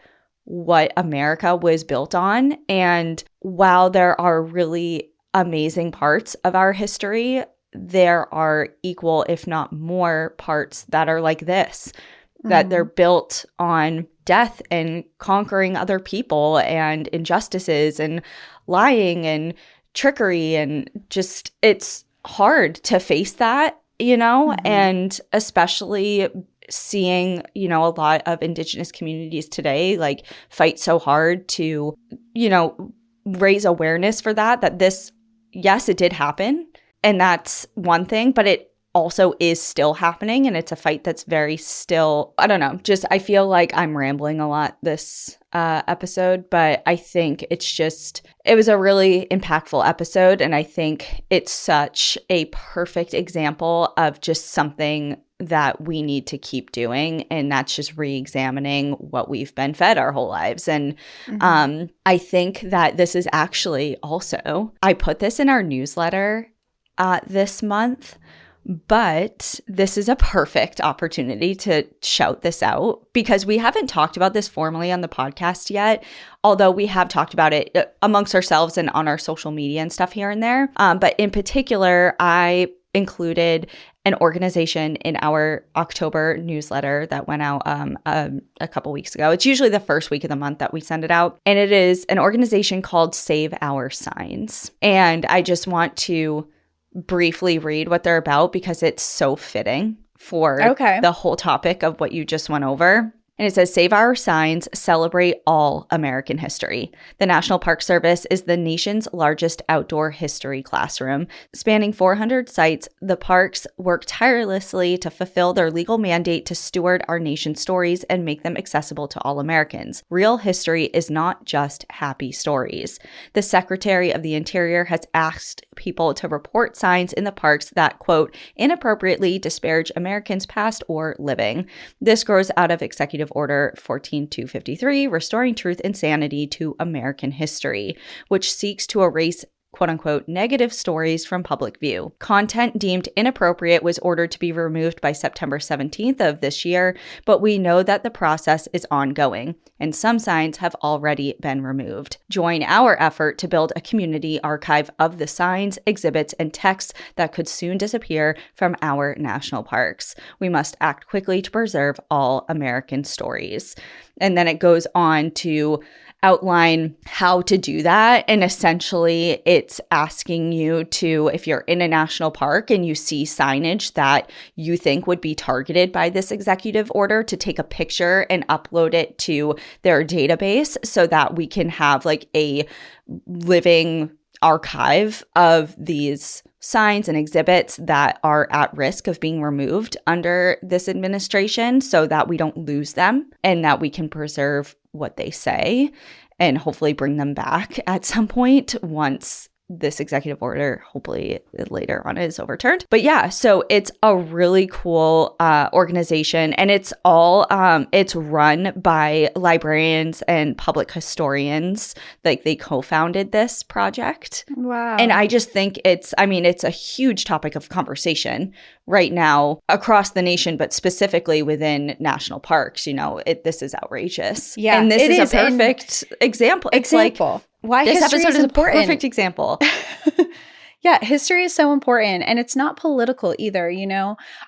what America was built on. And while there are really amazing parts of our history, there are equal, if not more, parts that are like this, that they're built on death and conquering other people and injustices and lying and trickery. And just, it's hard to face that, you know, and especially seeing, you know, a lot of Indigenous communities today like fight so hard to, you know, raise awareness for that this, yes, it did happen. And that's one thing, but it also is still happening. And it's a fight that's very still, I don't know, just I feel like I'm rambling a lot this episode, but I think it was a really impactful episode. And I think it's such a perfect example of just something that we need to keep doing, and that's just re-examining what we've been fed our whole lives. And I think that this is actually also, I put this in our newsletter this month, but this is a perfect opportunity to shout this out because we haven't talked about this formally on the podcast yet, although we have talked about it amongst ourselves and on our social media and stuff here and there. But in particular, I included an organization in our October newsletter that went out a couple weeks ago. It's usually the first week of the month that we send it out. And it is an organization called Save Our Signs. And I just want to briefly read what they're about because it's so fitting for the whole topic of what you just went over. And it says, Save Our Signs, celebrate all American history. The National Park Service is the nation's largest outdoor history classroom. Spanning 400 sites, the parks work tirelessly to fulfill their legal mandate to steward our nation's stories and make them accessible to all Americans. Real history is not just happy stories. The Secretary of the Interior has asked people to report signs in the parks that, quote, inappropriately disparage Americans past or living. This grows out of Executive Order 14253, Restoring Truth and Sanity to American History, which seeks to erase quote-unquote negative stories from public view. Content deemed inappropriate was ordered to be removed by September 17th of this year, but we know that the process is ongoing, and some signs have already been removed. Join our effort to build a community archive of the signs, exhibits, and texts that could soon disappear from our national parks. We must act quickly to preserve all American stories. And then it goes on to outline how to do that. And essentially, it's asking you to, if you're in a national park and you see signage that you think would be targeted by this executive order, to take a picture and upload it to their database so that we can have like a living archive of these signs and exhibits that are at risk of being removed under this administration so that we don't lose them and that we can preserve what they say and hopefully bring them back at some point once this executive order, hopefully later on, is overturned. But yeah, so it's a really cool organization, and it's all it's run by librarians and public historians. Like, they co-founded this project. Wow. And I just think it's a huge topic of conversation right now across the nation, but specifically within national parks. This is outrageous. Yeah, and this it is a perfect example. It's like, why this history episode is is a important. perfect example. Yeah, history is so important, and it's not political either.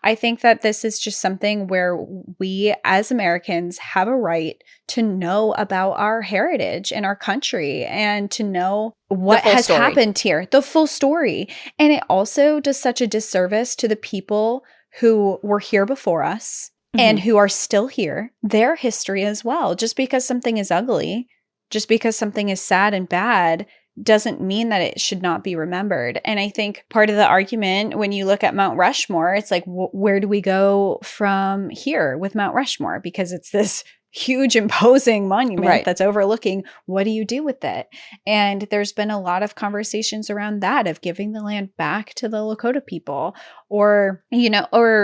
I think that this is just something where we as Americans have a right to know about our heritage and our country and to know what has happened here, the full story. And it also does such a disservice to the people who were here before us and who are still here, their history as well. Just because something is ugly, just because something is sad and bad, doesn't mean that it should not be remembered. And I think part of the argument when you look at Mount Rushmore, it's like, where do we go from here with Mount Rushmore? Because it's this huge, imposing monument that's overlooking. What do you do with it? And there's been a lot of conversations around that, of giving the land back to the Lakota people, or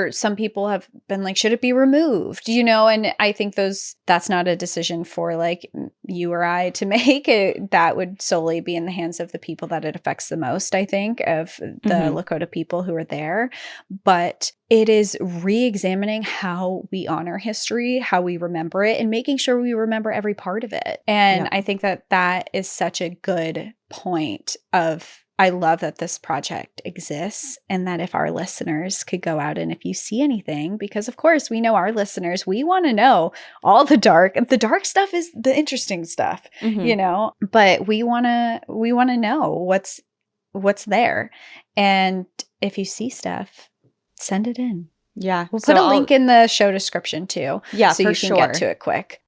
some people have been like, should it be removed? And I think that's not a decision for like you or I to make. That would solely be in the hands of the people that it affects the most, I think, of the Lakota people who are there. But it is re-examining how we honor history, how we remember it, and making sure we remember every part of it. And I think that is such a good point of, I love that this project exists, and that if our listeners could go out and if you see anything, because of course we know our listeners, we want to know all the dark stuff is the interesting stuff, but we want to know what's there. And if you see stuff, send it in. Yeah. We'll put a link in the show description too. Yeah, so you can get to it quick.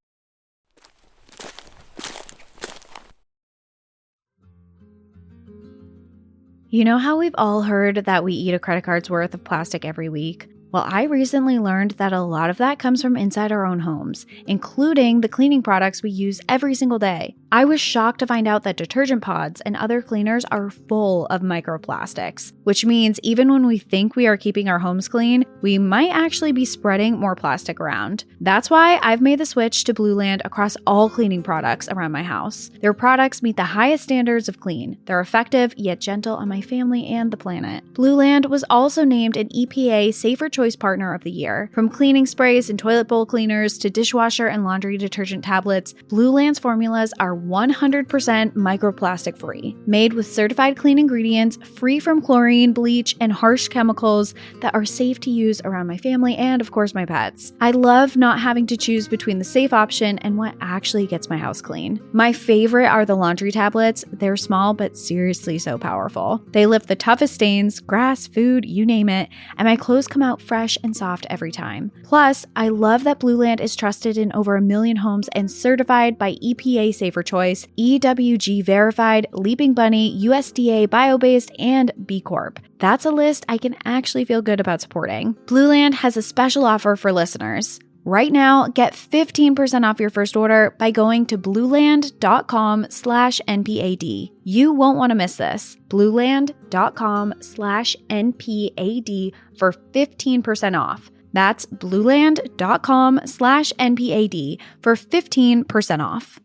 You know how we've all heard that we eat a credit card's worth of plastic every week? Well, I recently learned that a lot of that comes from inside our own homes, including the cleaning products we use every single day. I was shocked to find out that detergent pods and other cleaners are full of microplastics, which means even when we think we are keeping our homes clean, we might actually be spreading more plastic around. That's why I've made the switch to Blue Land across all cleaning products around my house. Their products meet the highest standards of clean. They're effective yet gentle on my family and the planet. Blue Land was also named an EPA Safer Choice Partner of the Year. From cleaning sprays and toilet bowl cleaners to dishwasher and laundry detergent tablets, Blue Land's formulas are 100% microplastic free, made with certified clean ingredients, free from chlorine, bleach, and harsh chemicals that are safe to use around my family and, of course, my pets. I love not having to choose between the safe option and what actually gets my house clean. My favorite are the laundry tablets. They're small, but seriously so powerful. They lift the toughest stains, grass, food, you name it, and my clothes come out fresh and soft every time. Plus, I love that Blue Land is trusted in over 1 million homes and certified by EPA Safer Choice, EWG verified, Leaping Bunny, USDA bio-based, and B Corp. That's a list I can actually feel good about supporting. Blue Land has a special offer for listeners. Right now, get 15% off your first order by going to blueland.com/NPAD. You won't want to miss this. blueland.com/NPAD for 15% off. That's blueland.com/NPAD for 15% off.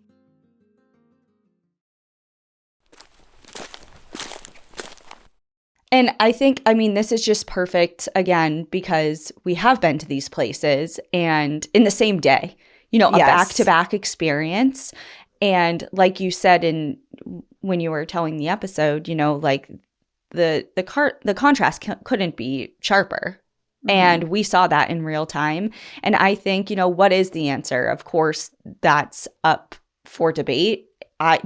And I think, this is just perfect, again, because we have been to these places and in the same day, a back-to-back experience. And like you said when you were telling the episode, like the contrast couldn't be sharper. Mm-hmm. And we saw that in real time. And I think, what is the answer? Of course, that's up for debate.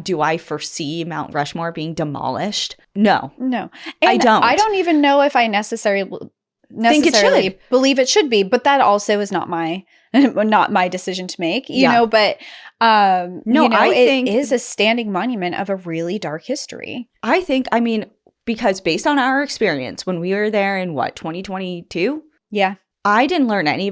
Do I foresee Mount Rushmore being demolished? No. And I don't. I don't even know if I necessarily necessarily believe it should be, but that also is not my decision to make, you know, but I think it is a standing monument of a really dark history. I mean, because based on our experience when we were there in 2022? Yeah. I didn't learn any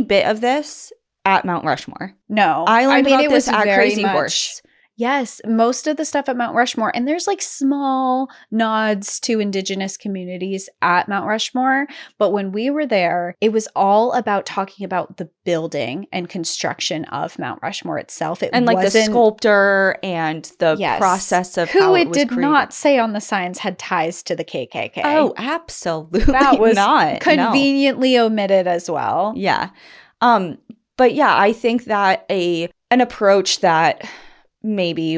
bit of this at Mount Rushmore. No. I learned about this at Crazy Horse. Yes, most of the stuff at Mount Rushmore, and there's like small nods to Indigenous communities at Mount Rushmore, but when we were there, it was all about talking about the building and construction of Mount Rushmore itself. And like the sculptor and the process of how it was created. Who it did not say on the signs had ties to the KKK. Oh, absolutely that was not. Conveniently omitted as well. Yeah. But yeah, I think that an approach that maybe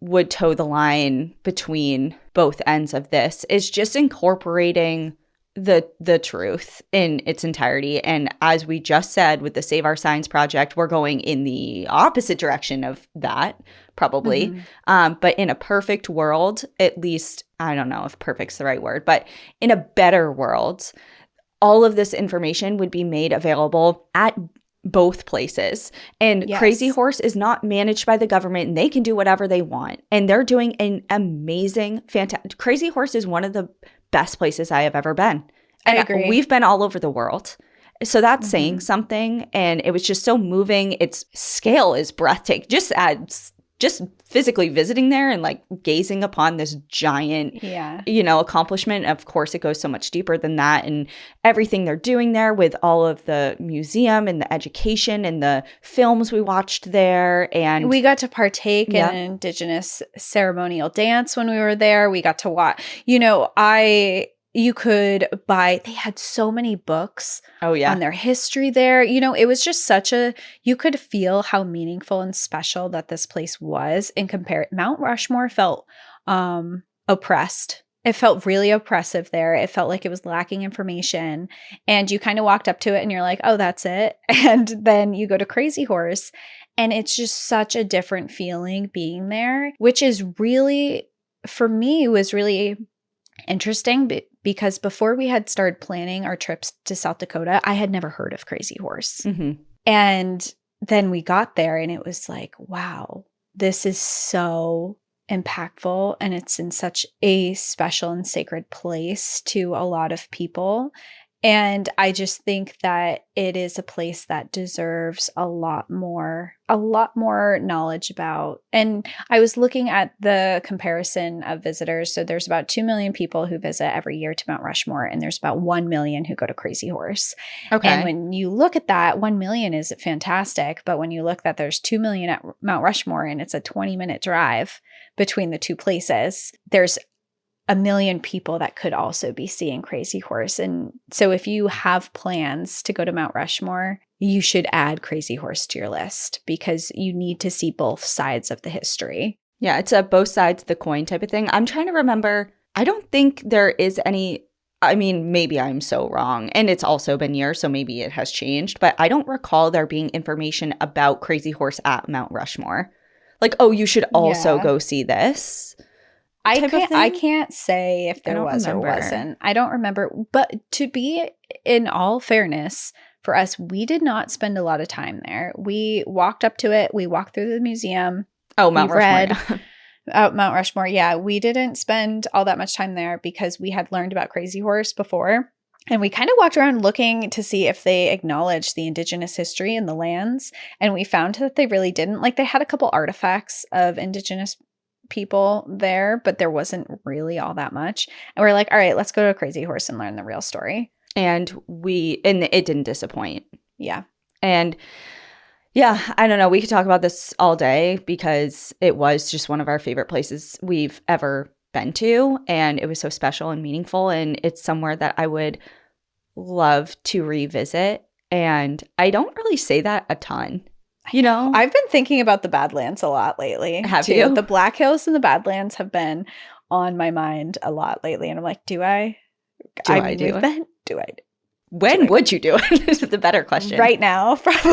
would toe the line between both ends of this is just incorporating the truth in its entirety. And as we just said with the Save Our Signs project, we're going in the opposite direction of that, probably. Mm-hmm. But in a perfect world, at least, I don't know if perfect's the right word, but in a better world, all of this information would be made available at both places. And yes. Crazy Horse is not managed by the government, and they can do whatever they want. And they're doing an amazing, fantastic. Crazy Horse is one of the best places I have ever been. And I agree. We've been all over the world. So that's saying something. And it was just so moving. Its scale is breathtaking. Just physically visiting there and like gazing upon this giant, accomplishment. Of course, it goes so much deeper than that. And everything they're doing there with all of the museum and the education and the films we watched there. And we got to partake in an Indigenous ceremonial dance when we were there. We got to watch, you could buy, they had so many books on their history there. It was just you could feel how meaningful and special that this place was in Mount Rushmore felt oppressed. It felt really oppressive there. It felt like it was lacking information. And you kind of walked up to it and you're like, oh, that's it. And then you go to Crazy Horse and it's just such a different feeling being there, which is really, for me, was really interesting because before we had started planning our trips to South Dakota, I had never heard of Crazy Horse. Mm-hmm. And then we got there and it was like, wow, this is so impactful and it's in such a special and sacred place to a lot of people. And I just think that it is a place that deserves a lot more knowledge about. And I was looking at the comparison of visitors. So there's about 2 million people who visit every year to Mount Rushmore, and there's about 1 million who go to Crazy Horse. Okay. And when you look at that, 1 million is fantastic. But when you look that there's 2 million at Mount Rushmore and it's a 20-minute drive between the two places, there's 1 million people that could also be seeing Crazy Horse. And so if you have plans to go to Mount Rushmore, you should add Crazy Horse to your list because you need to see both sides of the history. Yeah, it's a both sides of the coin type of thing. I'm trying to remember. I don't think there is any, I mean, maybe I'm so wrong. And it's also been years, so maybe it has changed. But I don't recall there being information about Crazy Horse at Mount Rushmore. Like, oh, you should also go see this. I can't say if there was or wasn't. I don't remember. But to be in all fairness, for us, we did not spend a lot of time there. We walked up to it. We walked through the museum. Oh, Mount Rushmore. Mount Rushmore. Yeah, we didn't spend all that much time there because we had learned about Crazy Horse before. And we kind of walked around looking to see if they acknowledged the Indigenous history and the lands. And we found that they really didn't. Like they had a couple artifacts of Indigenous people there, but there wasn't really all that much. And we're like, all right, let's go to Crazy Horse and learn the real story. And it didn't disappoint. Yeah. And yeah, I don't know. We could talk about this all day because it was just one of our favorite places we've ever been to. And it was so special and meaningful. And it's somewhere that I would love to revisit. And I don't really say that a ton. I've been thinking about the Badlands a lot lately. Have you? The Black Hills and the Badlands have been on my mind a lot lately. And I'm like, do I do it? When would you do it? Is the better question. Right now, probably.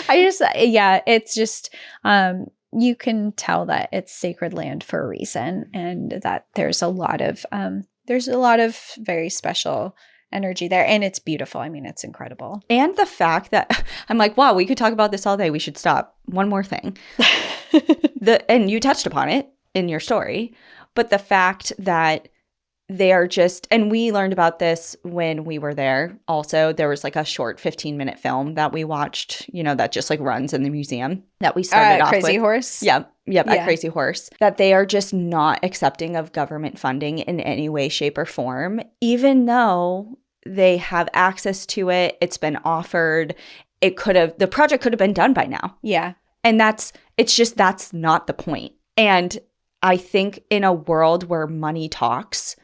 It's just, you can tell that it's sacred land for a reason and that there's a lot of very special energy there. And it's beautiful. I mean, it's incredible. And the fact that I'm like, wow, we could talk about this all day. We should stop. One more thing. And you touched upon it in your story, but the fact that they are just, and we learned about this when we were there. Also, there was like a short 15-minute film that we watched, you know, that just like runs in the museum that we started off with. Crazy Horse? Yep, at Crazy Horse. That they are just not accepting of government funding in any way, shape, or form, even though they have access to it. It's been offered. The project could have been done by now. Yeah. And that's not the point. And I think in a world where money talks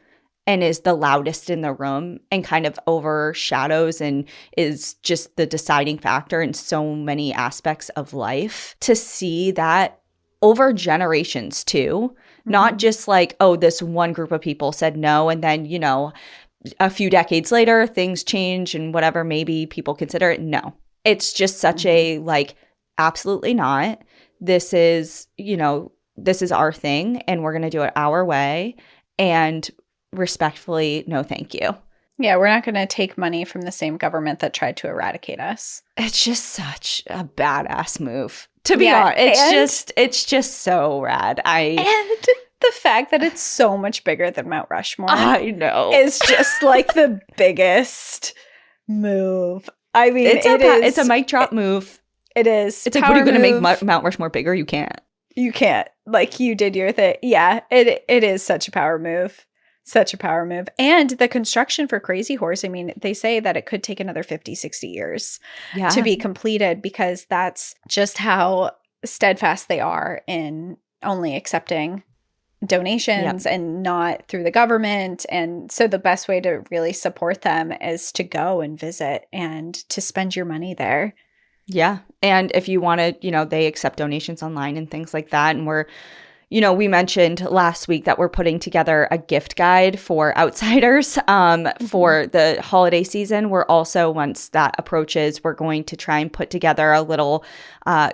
and is the loudest in the room and kind of overshadows and is just the deciding factor in so many aspects of life, to see that over generations too, not just like, oh, this one group of people said no, and then, you know, a few decades later, things change and whatever, maybe people consider it. No, it's just such a like, absolutely not. This is, you know, this is our thing and we're going to do it our way. And respectfully, no, thank you. Yeah, we're not going to take money from the same government that tried to eradicate us. It's just such a badass move, to be honest. It's just so rad. And the fact that it's so much bigger than Mount Rushmore. I know. Is just like the biggest move. I mean, it's a mic drop move. It is. It's like, what are you going to make Mount Rushmore bigger? You can't. You can't. Like, you did your thing. Yeah, it is such a power move. Such a power move. And the construction for Crazy Horse, I mean, they say that it could take another 50, 60 years to be completed, because that's just how steadfast they are in only accepting donations and not through the government. And so the best way to really support them is to go and visit and to spend your money there. Yeah. And if you want to, you know, they accept donations online and things like that. And we're, you know, we mentioned last week that we're putting together a gift guide for outsiders for the holiday season. We're also, once that approaches, we're going to try and put together a little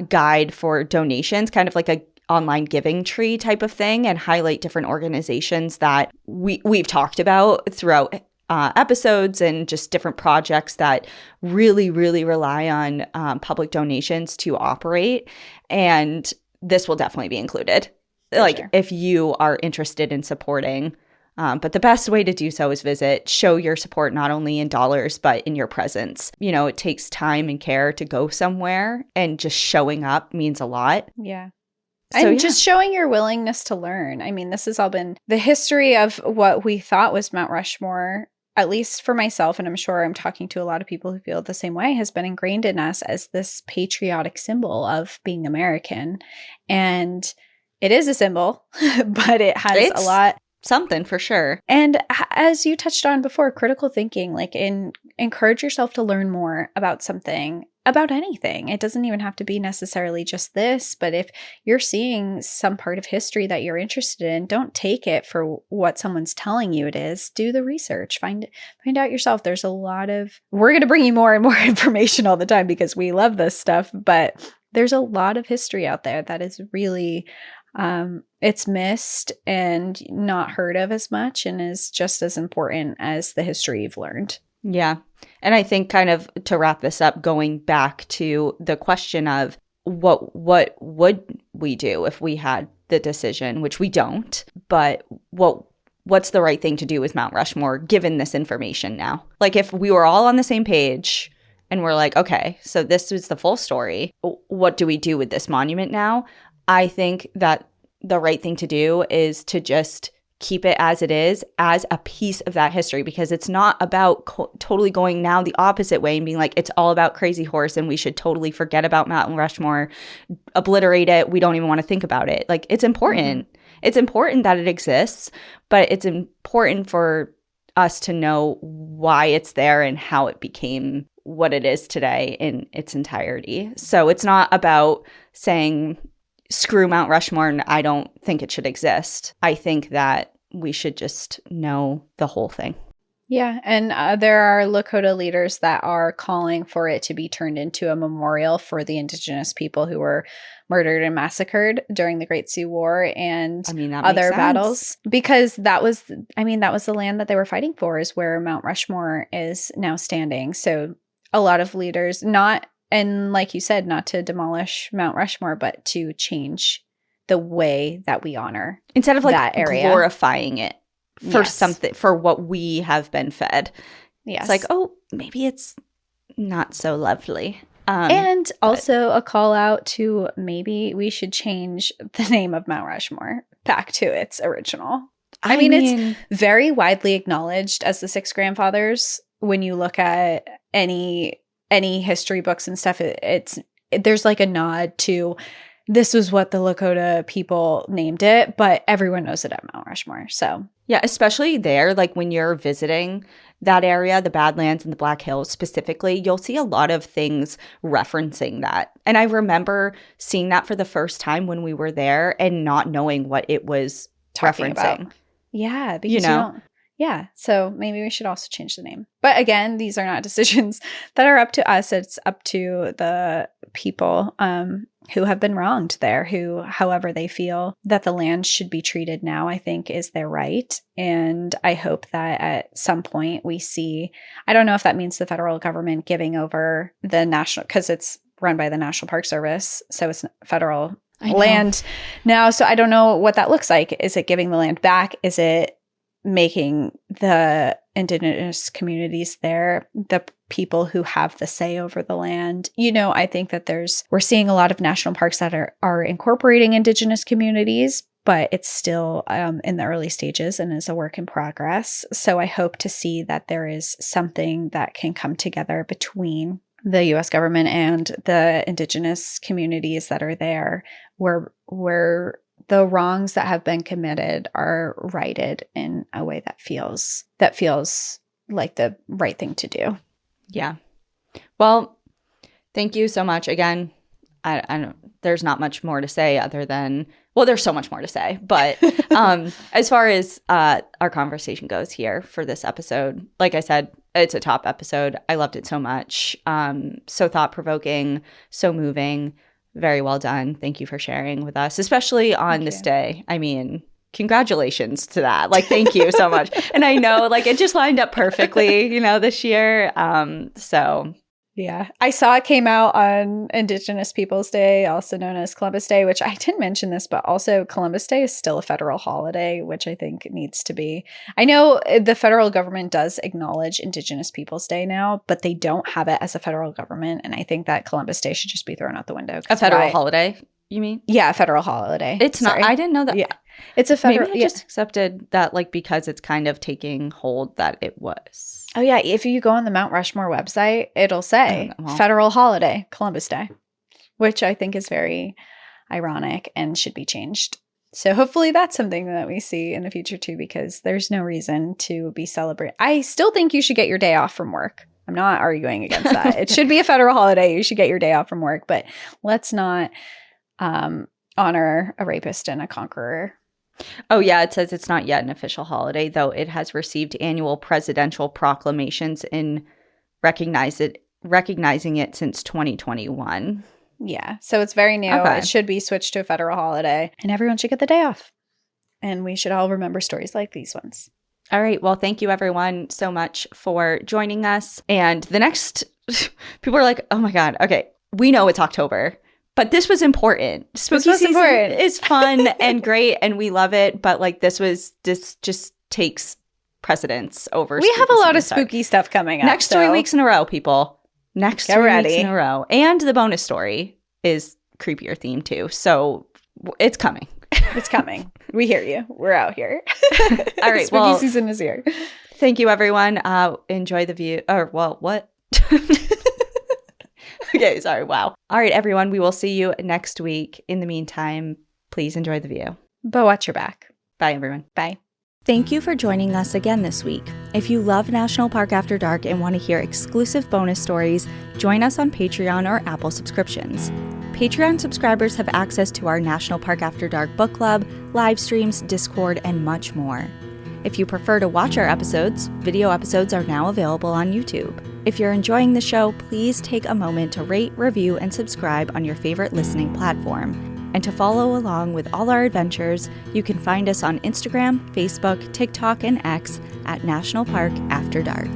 guide for donations, kind of like a online giving tree type of thing, and highlight different organizations that we've talked about throughout episodes, and just different projects that really, really rely on public donations to operate. And this will definitely be included. If you are interested in supporting. But the best way to do so is show your support, not only in dollars, but in your presence. You know, it takes time and care to go somewhere, and just showing up means a lot. Yeah. And just showing your willingness to learn. I mean, this has all been the history of what we thought was Mount Rushmore, at least for myself, and I'm sure I'm talking to a lot of people who feel the same way, has been ingrained in us as this patriotic symbol of being American. And it is a symbol, but it has a lot. Something for sure. And as you touched on before, critical thinking, like encourage yourself to learn more about something, about anything. It doesn't even have to be necessarily just this, but if you're seeing some part of history that you're interested in, don't take it for what someone's telling you it is. Do the research, find out yourself. We're going to bring you more and more information all the time because we love this stuff, but there's a lot of history out there that is really it's missed and not heard of as much, and is just as important as the history you've learned. Yeah. And I think, kind of to wrap this up, going back to the question of what would we do if we had the decision, which we don't, but what's the right thing to do with Mount Rushmore given this information now? Like, if we were all on the same page and we're like, okay, so this is the full story, what do we do with this monument now? I think that the right thing to do is to just keep it as it is, as a piece of that history, because it's not about totally going now the opposite way and being like, it's all about Crazy Horse and we should totally forget about Mount Rushmore, obliterate it. We don't even want to think about it. Like, it's important. Mm-hmm. It's important that it exists, but it's important for us to know why it's there and how it became what it is today in its entirety. So it's not about saying, screw Mount Rushmore and I don't think it should exist. I think that we should just know the whole thing. Yeah, and there are Lakota leaders that are calling for it to be turned into a memorial for the Indigenous people who were murdered and massacred during the Great Sioux War and I mean, that other makes sense. battles. Because that was the land that they were fighting for, is where Mount Rushmore is now standing. So a lot of leaders, and like you said, not to demolish Mount Rushmore, but to change the way that we honor instead of like that area. Glorifying it for Yes. something, for what we have been fed. Yes. It's like, oh, maybe it's not so lovely. And also a call out to maybe we should change the name of Mount Rushmore back to its original. I mean, it's very widely acknowledged as the Six Grandfathers. When you look at any history books and stuff, there's like a nod to this was what the Lakota people named it, but everyone knows it at Mount Rushmore. So yeah, especially there, like when you're visiting that area, the Badlands and the Black Hills specifically, you'll see a lot of things referencing that. And I remember seeing that for the first time when we were there and not knowing what it was talking referencing. about. Yeah, because yeah, so maybe we should also change the name. But again, these are not decisions that are up to us. It's up to the people who have been wronged there, who, however they feel that the land should be treated now, I think is their right. And I hope that at some point we see, I don't know if that means the federal government giving over the national, because it's run by the National Park Service, so it's federal land now. So I don't know what that looks like. Is it giving the land back? Is it making the Indigenous communities there the people who have the say over the land? I think that we're seeing a lot of national parks that are incorporating Indigenous communities, but it's still in the early stages and is a work in progress. So I hope to see that there is something that can come together between the U.S. government and the Indigenous communities that are there, where the wrongs that have been committed are righted in a way that feels like the right thing to do. Yeah. Well, thank you so much. Again, I don't, there's not much more to say other than, well, there's so much more to say, but as far as our conversation goes here for this episode, like I said, it's a top episode. I loved it so much. So thought-provoking, so moving. Very well done. Thank you for sharing with us, especially on this day. I mean, congratulations to that. Like, thank you so much. And I know, like, it just lined up perfectly, this year. So yeah, I saw it came out on Indigenous Peoples Day, also known as Columbus Day, which I didn't mention this, but also Columbus Day is still a federal holiday, which I think needs to be. I know the federal government does acknowledge Indigenous Peoples Day now, but they don't have it as a federal government. And I think that Columbus Day should just be thrown out the window. A federal holiday, you mean? Yeah, a federal holiday. It's not. I didn't know that. Yeah. It's a federal. Maybe I just accepted that, like, because it's kind of taking hold that it was. Oh, yeah. If you go on the Mount Rushmore website, it'll say federal holiday, Columbus Day, which I think is very ironic and should be changed. So hopefully that's something that we see in the future, too, because there's no reason to be celebrating. I still think you should get your day off from work. I'm not arguing against that. It should be a federal holiday. You should get your day off from work, but let's not honor a rapist and a conqueror. Oh, yeah. It says it's not yet an official holiday, though it has received annual presidential proclamations in recognizing it since 2021. Yeah. So it's very new. Okay. It should be switched to a federal holiday and everyone should get the day off. And we should all remember stories like these ones. All right. Well, thank you, everyone, so much for joining us. And the next, people are like, oh, my God. Okay. We know it's October. But this was important. Spooky season is fun and great, and we love it. But like this just takes precedence over. We have a lot of spooky stuff coming up. Next 3 weeks in a row, people. Next 3 weeks in a row, and the bonus story is creepier themed too. So it's coming. It's coming. We hear you. We're out here. All right. Spooky season is here. Thank you, everyone. Enjoy the view. Or well, what? Okay, sorry. Wow. All right, everyone. We will see you next week. In the meantime, please enjoy the view. But watch your back. Bye, everyone. Bye. Thank you for joining us again this week. If you love National Park After Dark and want to hear exclusive bonus stories, join us on Patreon or Apple subscriptions. Patreon subscribers have access to our National Park After Dark book club, live streams, Discord, and much more. If you prefer to watch our episodes, video episodes are now available on YouTube. If you're enjoying the show, please take a moment to rate, review, and subscribe on your favorite listening platform. And to follow along with all our adventures, you can find us on Instagram, Facebook, TikTok, and X at National Park After Dark.